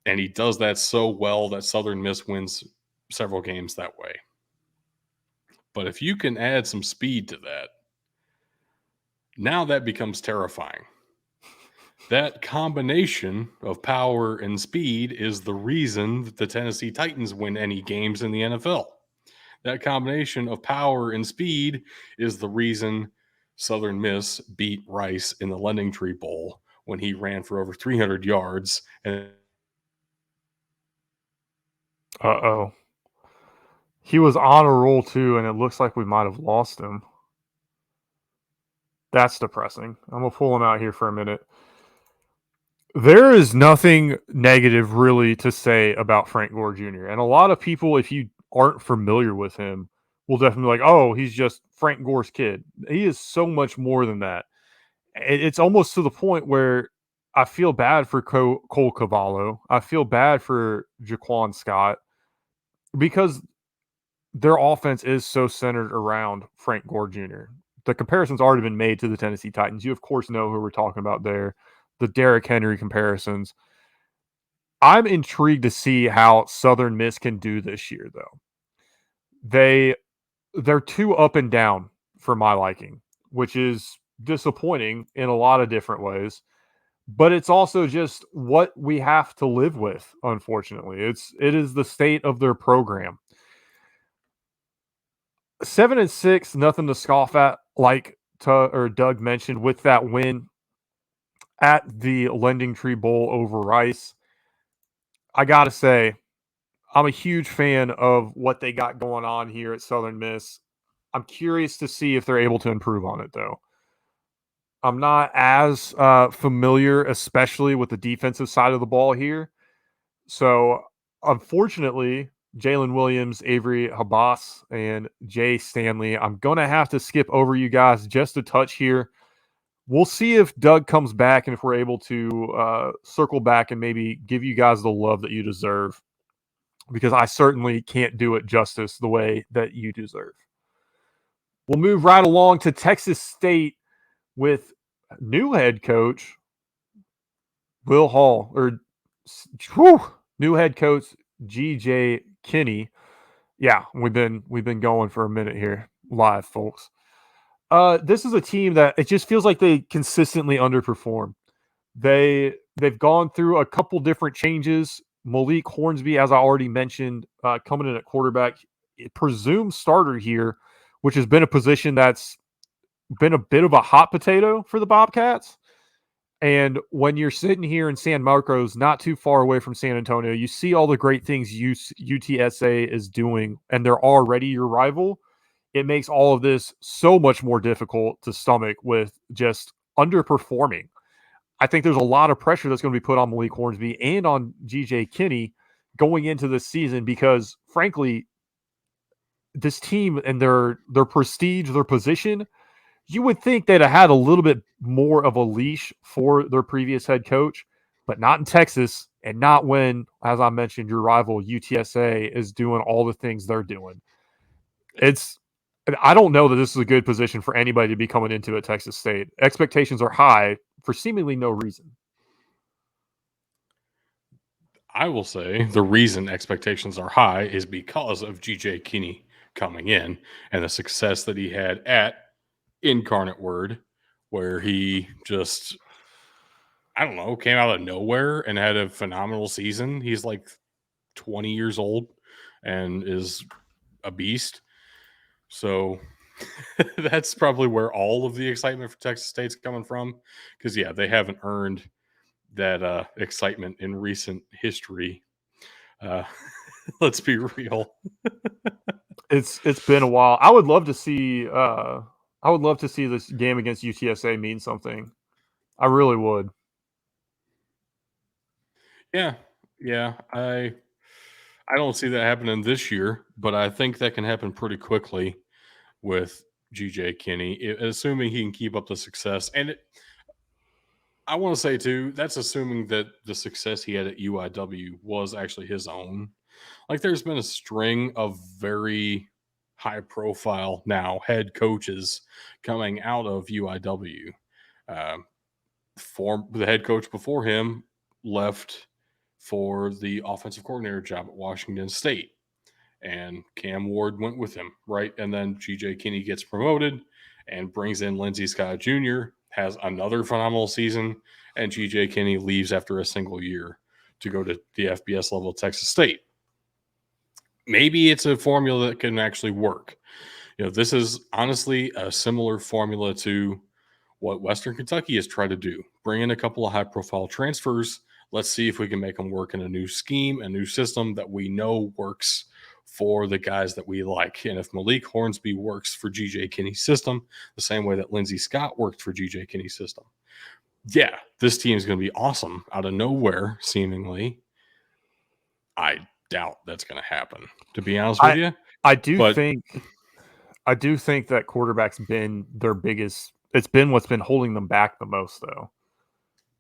and he does that so well that Southern Miss wins several games that way. But if you can add some speed to that, now that becomes terrifying. That combination of power and speed is the reason that the Tennessee Titans win any games in the NFL. That combination of power and speed is the reason Southern Miss beat Rice in the Lending Tree Bowl when he ran for over 300 yards. And Uh-oh. He was on a roll too, and it looks like we might have lost him. That's depressing. I'm going to pull him out here for a minute. There is nothing negative really to say about Frank Gore Jr. And a lot of people, if you aren't familiar with him, will definitely be like, oh, he's just Frank Gore's kid. He is so much more than that. It's almost to the point where I feel bad for Cole Cavallo. I feel bad for Jaquan Scott because their offense is so centered around Frank Gore Jr. The comparison's already been made to the Tennessee Titans. You, of course, know who we're talking about there. The Derrick Henry comparisons. I'm intrigued to see how Southern Miss can do this year, though. They're too up and down for my liking, which is disappointing in a lot of different ways. But it's also just what we have to live with, unfortunately. It is the state of their program. 7-6, nothing to scoff at, like Doug mentioned, with that win at the Lending Tree Bowl over Rice. I gotta say, I'm a huge fan of what they got going on here at Southern Miss. I'm curious to see if they're able to improve on it, though. I'm not as familiar, especially with the defensive side of the ball here. So, unfortunately, Jalen Williams, Avery Habas, and Jay Stanley, I'm going to have to skip over you guys just a touch here. We'll see if Doug comes back and if we're able to circle back and maybe give you guys the love that you deserve, because I certainly can't do it justice the way that you deserve. We'll move right along to Texas State with new head coach Will Hall, or new head coach GJ Kinney. Yeah, we've been going for a minute here live, folks. This is a team that it just feels like they consistently underperform. They've gone through a couple different changes. Malik Hornsby, as I already mentioned, coming in at quarterback, presumed starter here, which has been a position that's been a bit of a hot potato for the Bobcats. And when you're sitting here in San Marcos, not too far away from San Antonio, you see all the great things UTSA is doing, and they're already your rival. It makes all of this so much more difficult to stomach with just underperforming. I think there's a lot of pressure that's going to be put on Malik Hornsby and on GJ Kinney going into this season because, frankly, this team and their prestige, their position, you would think they'd have had a little bit more of a leash for their previous head coach, but not in Texas and not when, as I mentioned, your rival UTSA is doing all the things they're doing. I don't know that this is a good position for anybody to be coming into at Texas State. Expectations are high for seemingly no reason. I will say the reason expectations are high is because of GJ Kinney coming in and the success that he had at Incarnate Word, where he just, I don't know, came out of nowhere and had a phenomenal season. He's like 20 years old and is a beast. So that's probably where all of the excitement for Texas State's coming from. Because, yeah, they haven't earned that excitement in recent history. Let's be real. It's been a while. I would love to see this game against UTSA mean something. I really would. Yeah. I don't see that happening this year, but I think that can happen pretty quickly with GJ Kinney, assuming he can keep up the success. And I want to say too, that's assuming that the success he had at UIW was actually his own. Like there's been a string of very high profile now head coaches coming out of UIW. The head coach before him left for the offensive coordinator job at Washington State, and Cam Ward went with him, right? And then GJ Kinney gets promoted and brings in Lindsey Scott Jr., has another phenomenal season, and GJ Kinney leaves after a single year to go to the FBS level at Texas State. Maybe it's a formula that can actually work. This is honestly a similar formula to what Western Kentucky has tried to do. Bring in a couple of high-profile transfers. Let's see if we can make them work in a new scheme, a new system that we know works for the guys that we like. And if Malik Hornsby works for GJ Kinney's system, the same way that Lindsey Scott worked for GJ Kinney's system, yeah, this team is going to be awesome out of nowhere, seemingly. I doubt that's going to happen, to be honest with you. I do think that quarterback's been their biggest. It's been what's been holding them back the most, though.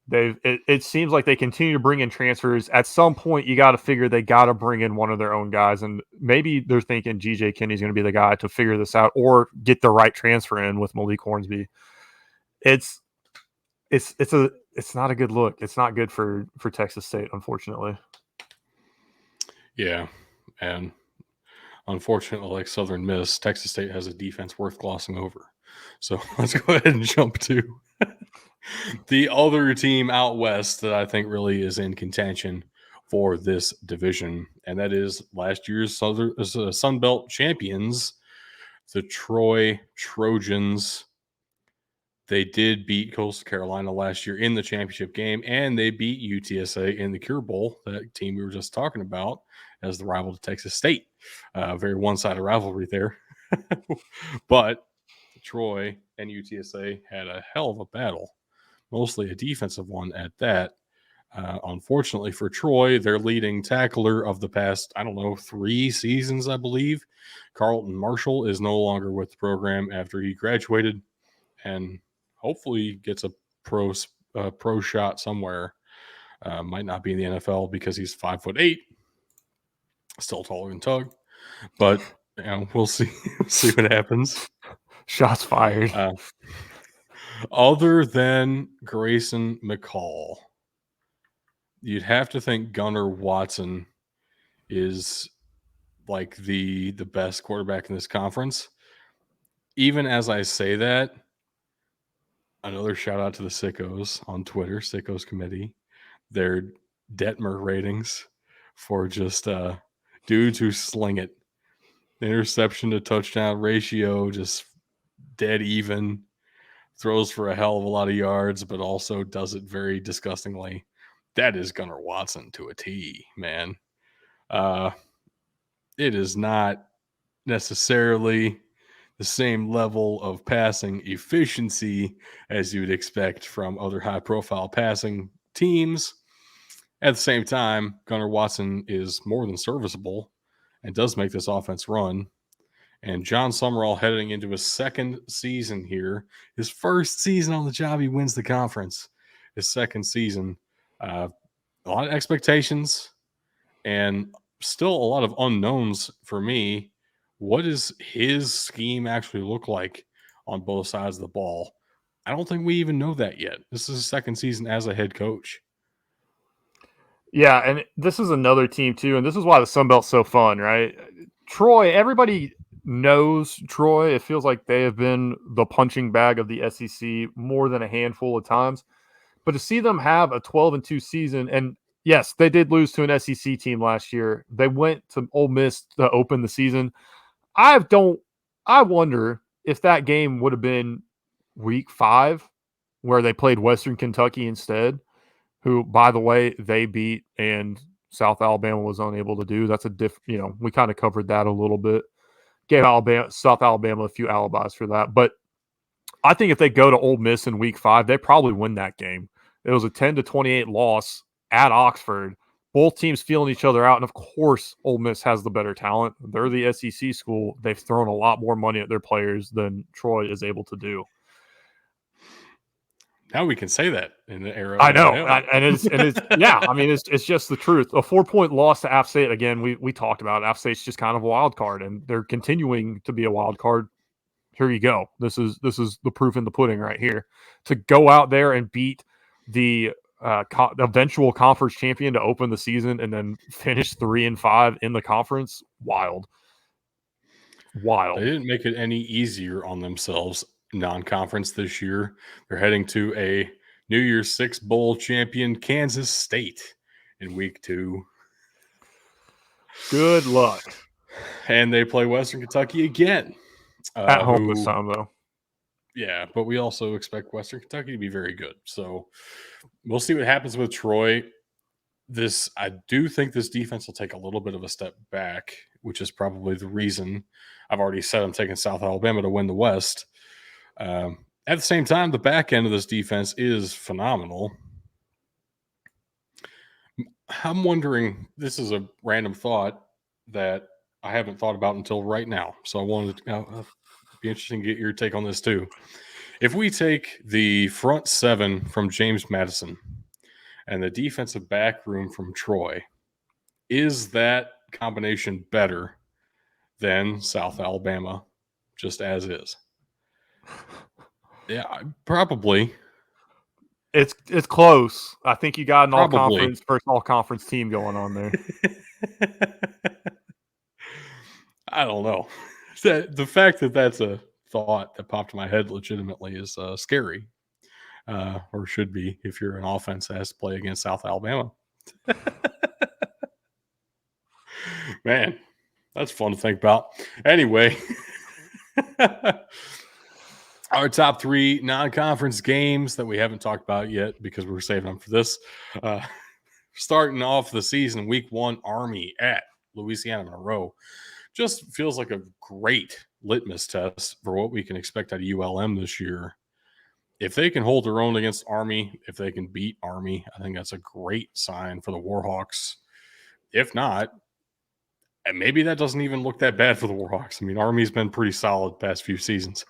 It seems like they continue to bring in transfers. At some point, you got to figure they got to bring in one of their own guys, and maybe they're thinking GJ Kinney's going to be the guy to figure this out or get the right transfer in with Malik Hornsby. It's not a good look. It's not good for Texas State, unfortunately. Yeah, and unfortunately, like Southern Miss, Texas State has a defense worth glossing over. So let's go ahead and jump to the other team out west that I think really is in contention for this division, and that is last year's Sun Belt champions, the Troy Trojans. They did beat Coastal Carolina last year in the championship game, and they beat UTSA in the Cure Bowl, that team we were just talking about, as the rival to Texas State. Very one-sided rivalry there. But Troy and UTSA had a hell of a battle, mostly a defensive one at that. Unfortunately for Troy, their leading tackler of the past, 3 seasons, I believe, Carlton Marshall, is no longer with the program after he graduated and hopefully gets a pro shot somewhere. Might not be in the NFL because he's 5'8", still taller than Tug, but we'll see. See what happens. Shots fired. Other than Grayson McCall, you'd have to think Gunnar Watson is like the best quarterback in this conference. Even as I say that, another shout out to the Sickos on Twitter, Sickos Committee, their Detmer ratings for just dudes who sling it. Interception to touchdown ratio, just dead even. Throws for a hell of a lot of yards, but also does it very disgustingly. That is Gunnar Watson to a T, man. It is not necessarily the same level of passing efficiency as you would expect from other high-profile passing teams. At the same time, Gunnar Watson is more than serviceable and does make this offense run. And John Summerall heading into his second season here. His first season on the job, he wins the conference. His second season. A lot of expectations and still a lot of unknowns for me. What does his scheme actually look like on both sides of the ball? I don't think we even know that yet. This is his second season as a head coach. Yeah, and this is another team too, and this is why the Sun Belt's so fun, right? Troy, everybody knows Troy. It feels like they have been the punching bag of the SEC more than a handful of times. But to see them have a 12-2 season, and yes, they did lose to an SEC team last year. They went to Ole Miss to open the season. I wonder if that game would have been week 5 where they played Western Kentucky instead, who, by the way, they beat and South Alabama was unable to do. That's we kind of covered that a little bit. Gave South Alabama a few alibis for that. But I think if they go to Ole Miss in week 5, they probably win that game. It was a 10-28 loss at Oxford. Both teams feeling each other out. And of course, Ole Miss has the better talent. They're the SEC school. They've thrown a lot more money at their players than Troy is able to do. Now we can say that in the era I of know, NIL. and it's yeah. I mean, it's just the truth. A 4-point loss to App State again. We talked about it. App State's just kind of a wild card, and they're continuing to be a wild card. Here you go. This is the proof in the pudding right here. To go out there and beat the eventual conference champion to open the season, and then finish 3-5 in the conference. Wild. They didn't make it any easier on themselves non-conference this year. They're heading to a New Year's Six Bowl champion Kansas State in week 2. Good luck. And they play Western Kentucky again. At home this time, though. Yeah, but we also expect Western Kentucky to be very good. So we'll see what happens with Troy. I do think this defense will take a little bit of a step back, which is probably the reason I've already said I'm taking South Alabama to win the West. At the same time, the back end of this defense is phenomenal. I'm wondering, this is a random thought that I haven't thought about until right now. So I wanted to be interesting to get your take on this too. If we take the front 7 from James Madison and the defensive back room from Troy, is that combination better than South Alabama just as is? Yeah, probably. It's close. I think you got an Probably. all-conference team going on there. I don't know. The fact that that's a thought that popped in my head legitimately is scary, or should be if you're an offense that has to play against South Alabama. Man, that's fun to think about. Anyway, our top 3 non-conference games that we haven't talked about yet because we're saving them for this. Starting off the season, week 1, Army at Louisiana Monroe. Just feels like a great litmus test for what we can expect out of ULM this year. If they can hold their own against Army, if they can beat Army, I think that's a great sign for the Warhawks. If not, and maybe that doesn't even look that bad for the Warhawks. I mean, Army's been pretty solid the past few seasons.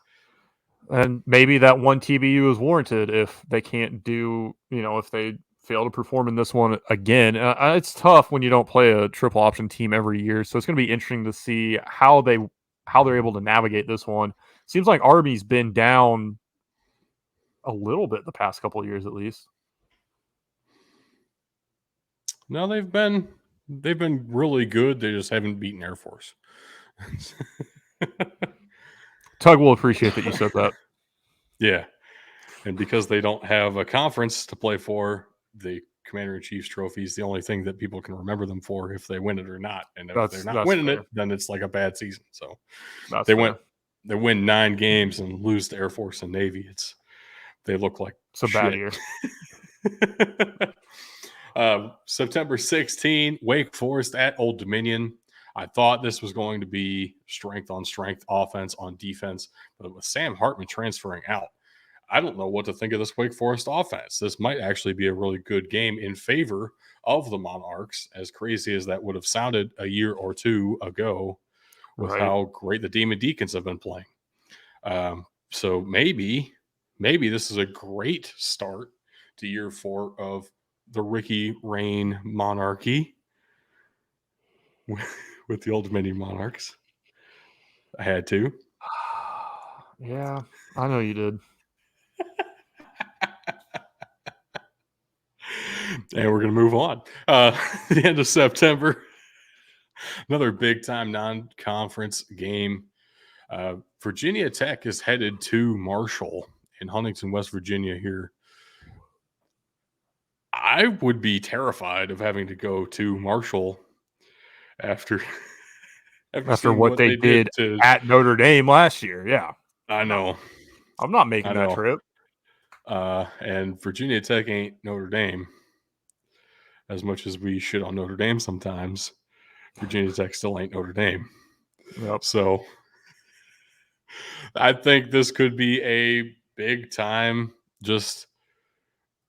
And maybe that one TBU is warranted if they can't do, if they fail to perform in this one again. It's tough when you don't play a triple option team every year. So it's going to be interesting to see how they're able to navigate this one. Seems like Army's been down a little bit the past couple of years, at least. No, they've been really good. They just haven't beaten Air Force. Tug will appreciate that you said that. Yeah. And because they don't have a conference to play for, the Commander-in-Chief's trophy is the only thing that people can remember them for if they win it or not. And if they're not winning it, then it's like a bad season. So they win 9 games and lose to Air Force and Navy. They look like it's a bad year. September 16, Wake Forest at Old Dominion. I thought this was going to be strength on strength, offense on defense, but with Sam Hartman transferring out, I don't know what to think of this Wake Forest offense. This might actually be a really good game in favor of the Monarchs, as crazy as that would have sounded a year or 2 ago with how great the Demon Deacons have been playing. So maybe this is a great start to year 4 of the Ricky Rain monarchy with the Old Dominion Monarchs. I had to. Yeah, I know you did. And we're going to move on. The end of September, another big-time non-conference game. Virginia Tech is headed to Marshall in Huntington, West Virginia here. I would be terrified of having to go to Marshall after what they did at Notre Dame last year. Yeah. I know. I'm not making that trip. And Virginia Tech ain't Notre Dame. As much as we shit on Notre Dame sometimes, Virginia Tech still ain't Notre Dame. Yep. So I think this could be a big time, just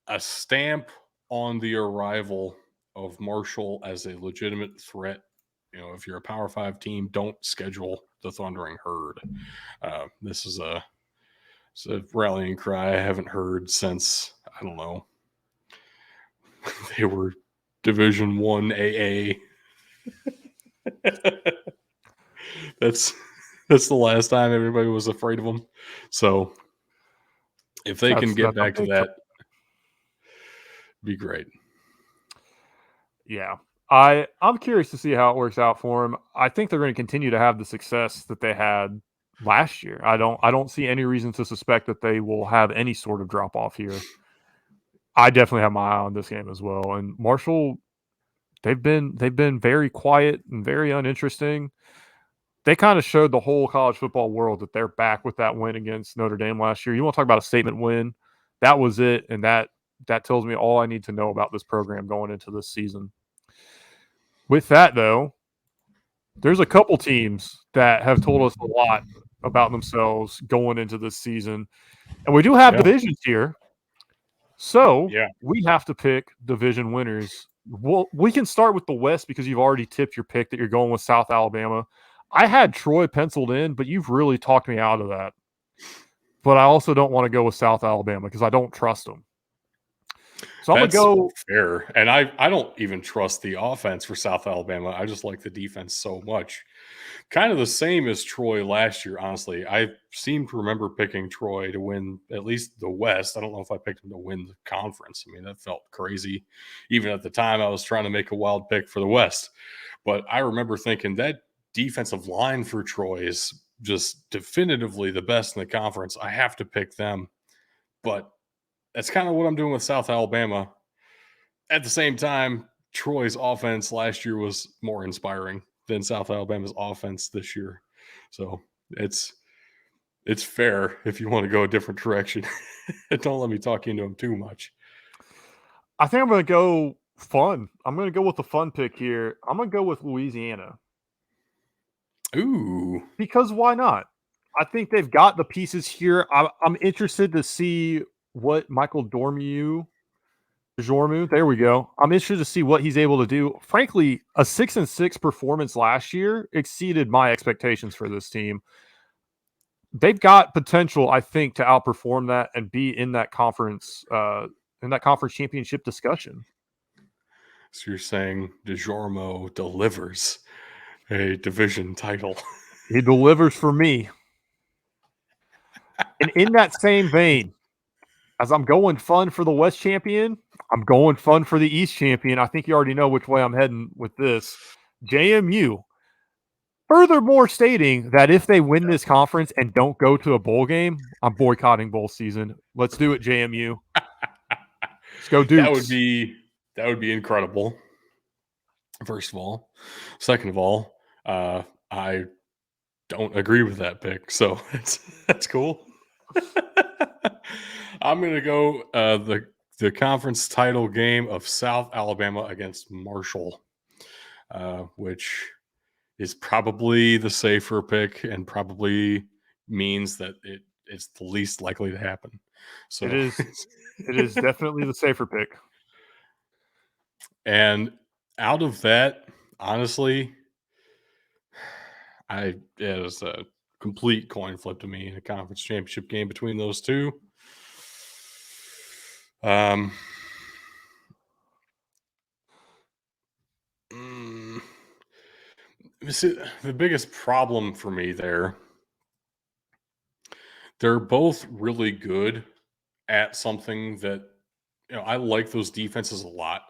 a stamp on the arrival of Marshall as a legitimate threat. If you're a Power 5 team, don't schedule the Thundering Herd. This is It's a rallying cry I haven't heard since, I don't know, they were Division 1 AA. that's the last time everybody was afraid of them. So if they can get back to that, be great. Yeah. I'm curious to see how it works out for them. I think they're going to continue to have the success that they had last year. I don't see any reason to suspect that they will have any sort of drop off here. I definitely have my eye on this game as well. And Marshall, they've been very quiet and very uninteresting. They kind of showed the whole college football world that they're back with that win against Notre Dame last year. You want to talk about a statement win? That was it, and that tells me all I need to know about this program going into this season. With that, though, there's a couple teams that have told us a lot about themselves going into this season, and we do have divisions here. So we have to pick division winners. Well, we can start with the West because you've already tipped your pick that you're going with South Alabama. I had Troy penciled in, but you've really talked me out of that. But I also don't want to go with South Alabama because I don't trust them. So I'm going to go fair. And I don't even trust the offense for South Alabama. I just like the defense so much. Kind of the same as Troy last year, honestly. I seem to remember picking Troy to win at least the West. I don't know if I picked them to win the conference. I mean, that felt crazy. Even at the time, I was trying to make a wild pick for the West. But I remember thinking that defensive line for Troy is just definitively the best in the conference. I have to pick them. But that's kind of what I'm doing with South Alabama. At the same time, Troy's offense last year was more inspiring than South Alabama's offense this year. So it's fair if you want to go a different direction. Don't let me talk you into them too much. I think I'm going to go fun. I'm going to go with the fun pick here. I'm going to go with Louisiana. Ooh. Because why not? I think they've got the pieces here. I'm interested to see what Michael Dormue, there we go. I'm interested to see what he's able to do. Frankly, a 6-6 performance last year exceeded my expectations for this team. They've got potential, I think, to outperform that and be in that conference championship discussion. So you're saying DeJormo delivers a division title? He delivers for me. And in that same vein, as I'm going fun for the West champion, I'm going fun for the East champion. I think you already know which way I'm heading with this. JMU. Furthermore, stating that if they win this conference and don't go to a bowl game, I'm boycotting bowl season. Let's do it, JMU. Let's go, Dukes. That would be incredible. First of all, second of all, I don't agree with that pick, so that's cool. I'm gonna go the conference title game of South Alabama against Marshall, which is probably the safer pick and probably means that it's the least likely to happen. So it is definitely the safer pick. And out of that, honestly, it was a complete coin flip to me in a conference championship game between those two. The biggest problem for me there, they're both really good at something that, I like those defenses a lot,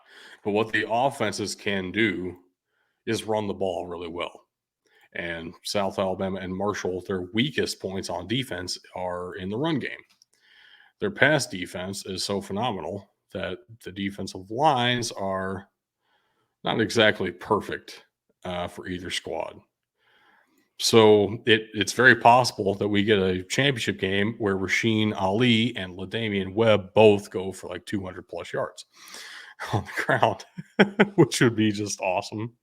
but what the offenses can do is run the ball really well. And South Alabama and Marshall, their weakest points on defense are in the run game. Their pass defense is so phenomenal that the defensive lines are not exactly perfect for either squad. So it's very possible that we get a championship game where Rasheen Ali and LaDamian Webb both go for like 200 plus yards on the ground, which would be just awesome.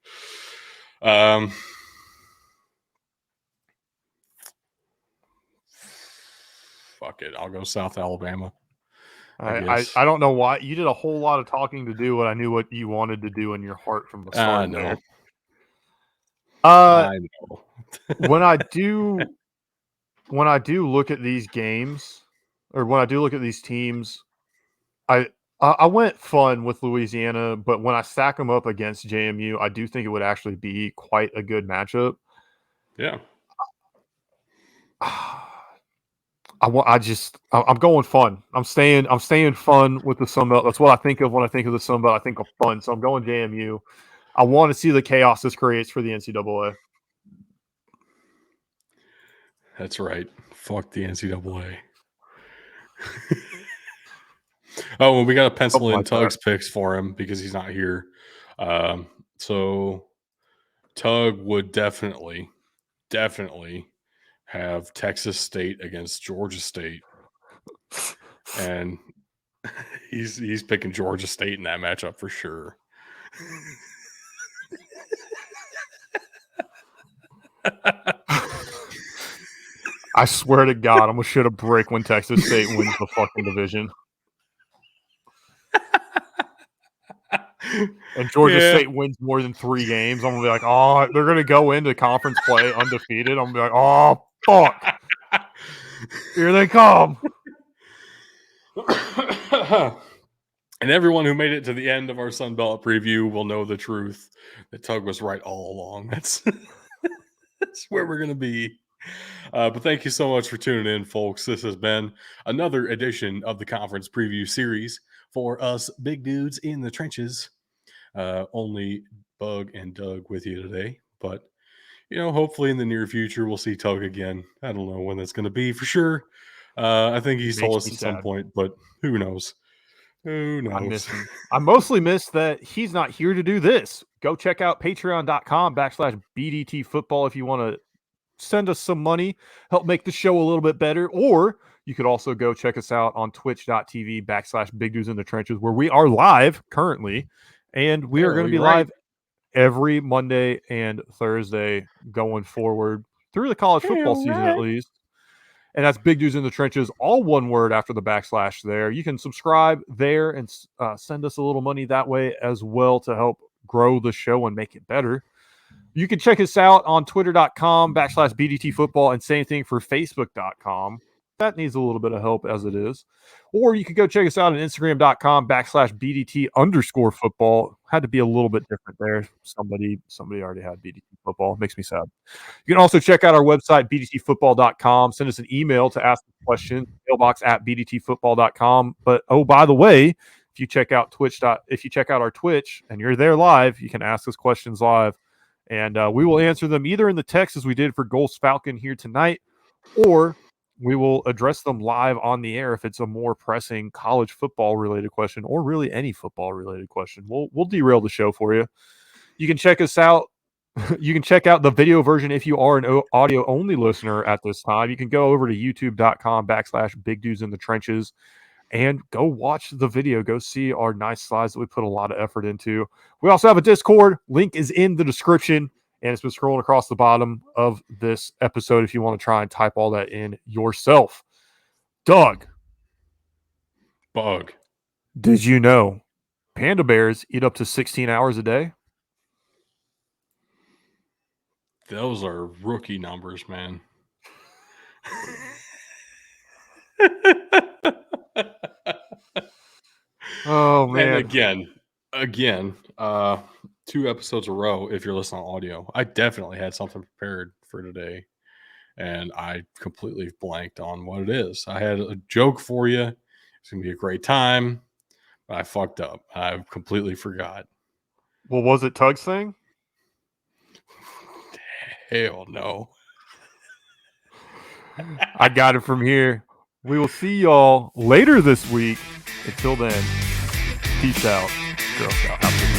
Fuck it. I'll go South Alabama. I don't know why. You did a whole lot of talking to do what I knew what you wanted to do in your heart from the start. There. I know. when I do look at these games, when I do look at these teams, I went fun with Louisiana, but when I stack them up against JMU, I do think it would actually be quite a good matchup. Yeah. I'm going fun. I'm staying fun with the Sun Belt. That's what I think of when I think of the Sun Belt. I think of fun. So I'm going JMU. I want to see the chaos this creates for the NCAA. That's right. Fuck the NCAA. Oh, well, we got to pencil in Tug's picks for him because he's not here. So Tug would definitely have Texas State against Georgia State, and he's picking Georgia State in that matchup for sure. I swear to God, I'm gonna shit a brick when Texas State wins the fucking division. And Georgia State wins more than 3 games. I'm gonna be like, oh, they're gonna go into conference play undefeated. I'm gonna be like, oh fuck, here they come. And everyone who made it to the end of our Sun Belt preview will know the truth that Tug was right all along. That's where we're gonna be. But thank you so much for tuning in, folks. This has been another edition of the conference preview series for us big dudes in the trenches. Only Bug and Doug with you today, but hopefully in the near future we'll see Tug again. I don't know when that's going to be for sure. I think he's told us at some point, but who knows? Who knows? I miss him. I mostly miss that he's not here to do this. Go check out patreon.com/BDT football if you want to send us some money, help make the show a little bit better, or you could also go check us out on twitch.tv/Big Dudes in the Trenches, where we are live currently, and we are going to be live every Monday and Thursday going forward through the college football season at least. And that's Big Dudes in the Trenches, all one word after the / there. You can subscribe there and send us a little money that way as well to help grow the show and make it better. You can check us out on twitter.com/BDT football, and same thing for facebook.com. That needs a little bit of help as it is. Or you can go check us out on instagram.com/BDT_football. Had to be a little bit different there. Somebody already had BDT football. Makes me sad. You can also check out our website, bdtfootball.com. Send us an email to ask a question, mailbox@bdtfootball.com. But by the way, if you check out our Twitch and you're there live, you can ask us questions live. And we will answer them either in the text as we did for Ghost Falcon here tonight, or we will address them live on the air if it's a more pressing college football related question, or really any football related question. We'll derail the show for you. You can check us out. You can check out the video version if you are an audio only listener at this time. You can go over to youtube.com/Big Dudes in the Trenches and go watch the video. Go see our nice slides that we put a lot of effort into. We also have a Discord. Link is in the description, and it's been scrolling across the bottom of this episode if you want to try and type all that in yourself. Doug. Bug. Did you know panda bears eat up to 16 hours a day? Those are rookie numbers, man. Oh man! And again, 2 episodes in a row. If you're listening on audio, I definitely had something prepared for today, and I completely blanked on what it is. I had a joke for you. It's gonna be a great time, but I fucked up. I completely forgot. Well, was it Tug's thing? Hell no. I got it from here. We will see y'all later this week. Until then, peace out. Girl Scout. Have a good